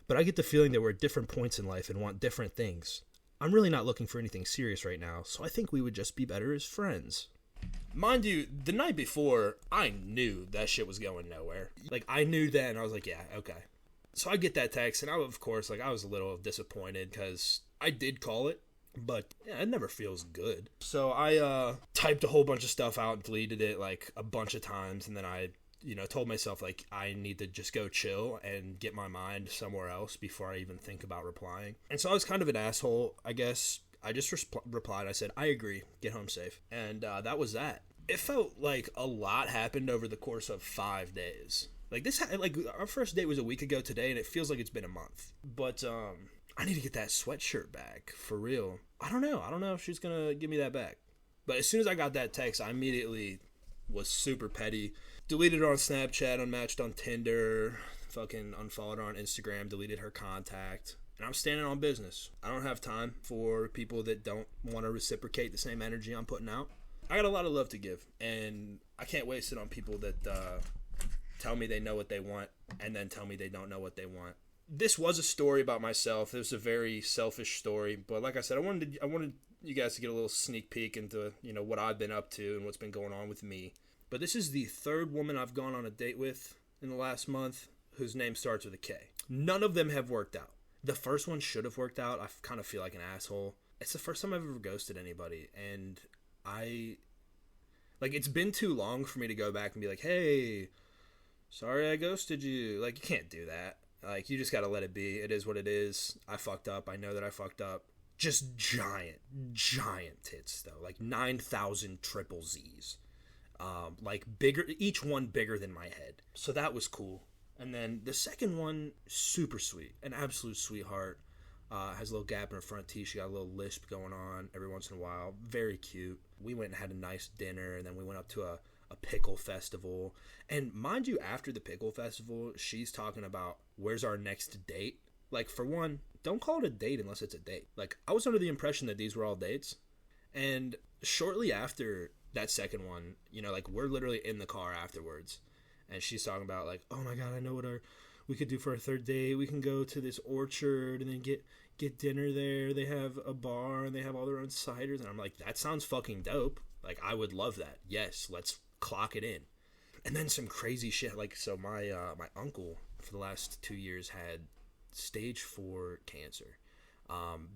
But I get the feeling that we're at different points in life and want different things. I'm really not looking for anything serious right now, so I think we would just be better as friends. Mind you, the night before, I knew that shit was going nowhere. Like, I knew then, I was like, yeah, okay. So I get that text, and I was a little disappointed because I did call it, but yeah, it never feels good. So I typed a whole bunch of stuff out, deleted it like a bunch of times, and then I told myself, like, I need to just go chill and get my mind somewhere else before I even think about replying. And so I was kind of an asshole, I guess. I just replied. I said, I agree. Get home safe. And that was that. It felt like a lot happened over the course of 5 days. Like, our first date was a week ago today, and it feels like it's been a month. But I need to get that sweatshirt back, for real. I don't know if she's going to give me that back. But as soon as I got that text, I immediately was super petty. Deleted her on Snapchat, unmatched on Tinder, fucking unfollowed her on Instagram, deleted her contact. And I'm standing on business. I don't have time for people that don't want to reciprocate the same energy I'm putting out. I got a lot of love to give, and I can't waste it on people that tell me they know what they want, and then tell me they don't know what they want. This was a story about myself. It was a very selfish story, but like I said, I wanted you guys to get a little sneak peek into, what I've been up to and what's been going on with me. But this is the third woman I've gone on a date with in the last month whose name starts with a K. None of them have worked out. The first one should have worked out. I kind of feel like an asshole. It's the first time I've ever ghosted anybody, and it's been too long for me to go back and be like, hey, sorry I ghosted you. Like, you can't do that. Like, you just gotta let it be. It is what it is. I fucked up. I know that I fucked up. Just giant tits, though. Like, 9,000 triple Zs. Bigger, each one bigger than my head. So that was cool. And then the second one, super sweet. An absolute sweetheart. Has a little gap in her front teeth. She got a little lisp going on every once in a while. Very cute. We went and had a nice dinner, and then we went up to a pickle festival. And mind you, after the pickle festival, she's talking about where's our next date. Like, for one, don't call it a date unless it's a date. Like, I was under the impression that these were all dates. And shortly after that second one, we're literally in the car afterwards. And she's talking about, like, oh my God, I know what we could do for our third date. We can go to this orchard and then get dinner there. They have a bar and they have all their own ciders. And I'm like, that sounds fucking dope. Like, I would love that. Yes, let's clock it in. And then some crazy shit. Like, so my uncle for the last 2 years had stage 4 cancer.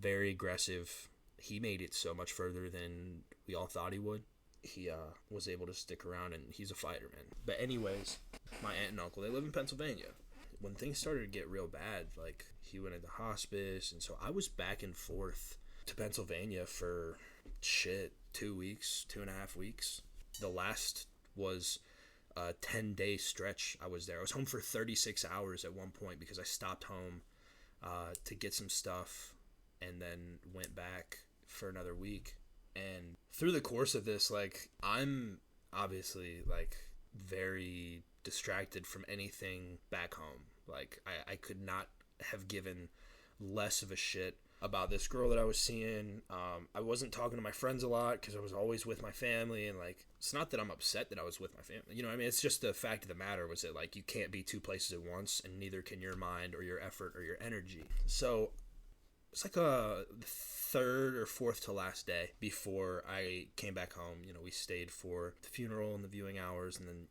Very aggressive. He made it so much further than we all thought he would. He was able to stick around, and he's a fighter, man. But anyways, my aunt and uncle, they live in Pennsylvania. When things started to get real bad, like, he went into hospice, and so I was back and forth to Pennsylvania for 2 weeks, 2.5 weeks. The last was a 10-day stretch I was there. I was home for 36 hours at one point because I stopped home to get some stuff and then went back for another week. And through the course of this, like, I'm obviously, like, very distracted from anything back home. Like, I could not have given less of a shit about this girl that I was seeing. I wasn't talking to my friends a lot because I was always with my family, and, like, it's not that I'm upset that I was with my family. You know what I mean? It's just the fact of the matter was that, like, you can't be two places at once, and neither can your mind or your effort or your energy. So it's like a third or fourth to last day before I came back home. We stayed for the funeral and the viewing hours, and then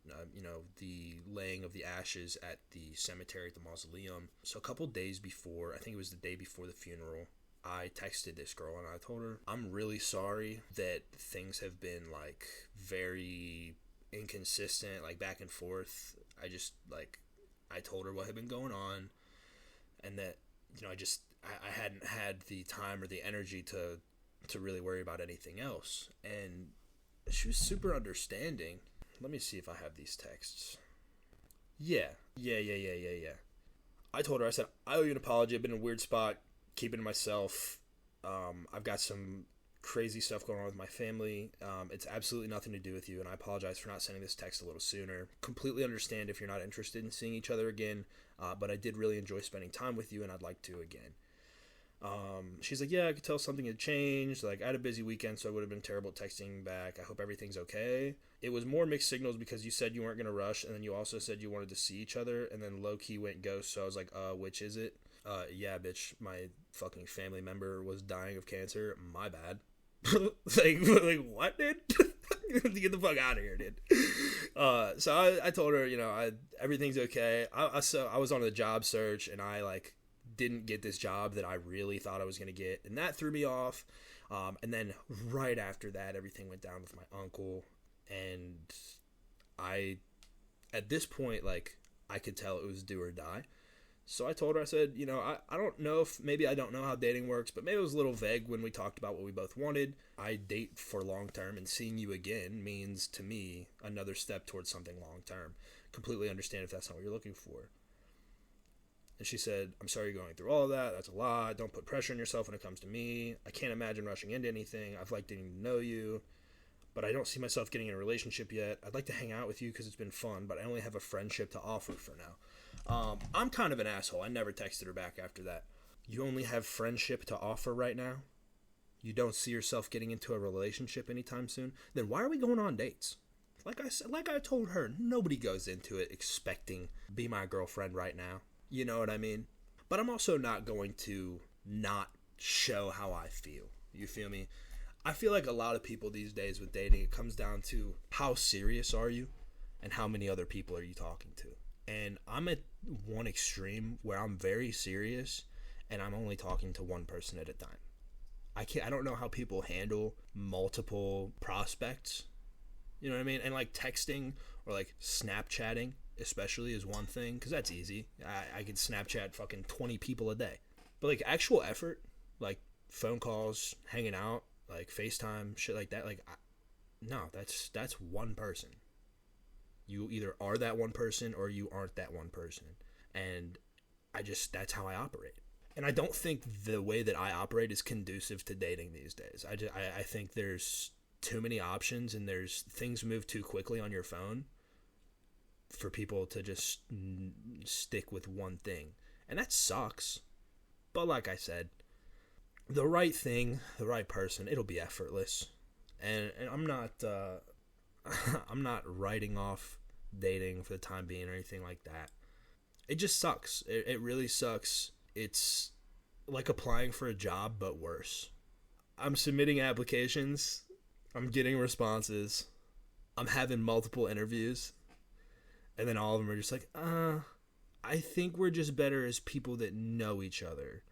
the laying of the ashes at the cemetery at the mausoleum. So a couple days before, I think it was the day before the funeral, I texted this girl and I told her, I'm really sorry that things have been, like, very inconsistent, like, back and forth. I told her what had been going on, and that, I hadn't had the time or the energy to really worry about anything else. And she was super understanding. Let me see if I have these texts. Yeah. I told her, I said, I owe you an apology. I've been in a weird spot, keeping to myself. I've got some crazy stuff going on with my family. It's absolutely nothing to do with you, and I apologize for not sending this text a little sooner. Completely understand if you're not interested in seeing each other again, but I did really enjoy spending time with you, and I'd like to again. She's like, yeah, I could tell something had changed. Like, I had a busy weekend, so I would have been terrible at texting back. I hope everything's okay. It was more mixed signals because you said you weren't going to rush, and then you also said you wanted to see each other, and then low-key went ghost, so I was like, which is it? Yeah, bitch, my fucking family member was dying of cancer. My bad. like, what, dude? Get the fuck out of here, dude. So I told her, everything's okay. I was on a job search, and I, like, didn't get this job that I really thought I was going to get, and that threw me off. And then right after that, everything went down with my uncle, and at this point, like, I could tell it was do or die. So I told her, I said, I don't know if, maybe I don't know how dating works, but maybe it was a little vague when we talked about what we both wanted. I date for long term, and seeing you again means to me another step towards something long term. Completely understand if that's not what you're looking for. And she said, I'm sorry you're going through all of that. That's a lot. Don't put pressure on yourself when it comes to me. I can't imagine rushing into anything. I've liked getting to know you, but I don't see myself getting in a relationship yet. I'd like to hang out with you because it's been fun, but I only have a friendship to offer for now. I'm kind of an asshole. I never texted her back after that. You only have friendship to offer right now? You don't see yourself getting into a relationship anytime soon? Then why are we going on dates? like I told her, nobody goes into it expecting be my girlfriend right now. You know what I mean? But I'm also not going to not show how I feel. You feel me? I feel like a lot of people these days with dating, it comes down to how serious are you and how many other people are you talking to. And I'm at one extreme where I'm very serious and I'm only talking to one person at a time. I don't know how people handle multiple prospects. You know what I mean? And like texting or like Snapchatting especially is one thing, because that's easy. I could Snapchat fucking 20 people a day. But like actual effort, like phone calls, hanging out, like FaceTime, shit like that, like no, that's one person. You either are that one person or you aren't that one person. And that's how I operate. And I don't think the way that I operate is conducive to dating these days. I think there's too many options and there's things move too quickly on your phone for people to just stick with one thing. And that sucks. But like I said, the right thing, the right person, it'll be effortless. And I'm not I'm not writing off dating for the time being or anything like that. It just sucks. It really sucks. It's like applying for a job, but worse. I'm submitting applications. I'm getting responses. I'm having multiple interviews. And then all of them are just like, I think we're just better as people that know each other.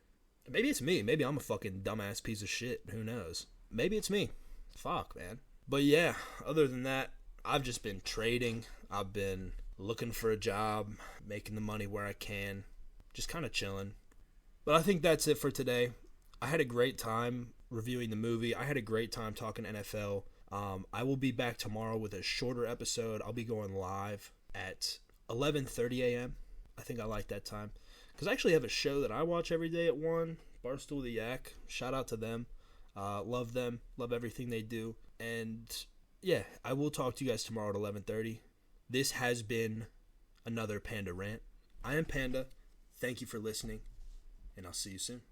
Maybe it's me. Maybe I'm a fucking dumbass piece of shit. Who knows? Maybe it's me. Fuck, man. But yeah, other than that, I've just been trading. I've been looking for a job, making the money where I can, just kind of chilling. But I think that's it for today. I had a great time reviewing the movie. I had a great time talking NFL. I will be back tomorrow with a shorter episode. I'll be going live at 11:30 a.m. I think I like that time. Because I actually have a show that I watch every day at 1, Barstool the Yak. Shout out to them. Love them. Love everything they do. And yeah, I will talk to you guys tomorrow at 11:30. This has been another Panda Rant. I am Panda. Thank you for listening, and I'll see you soon.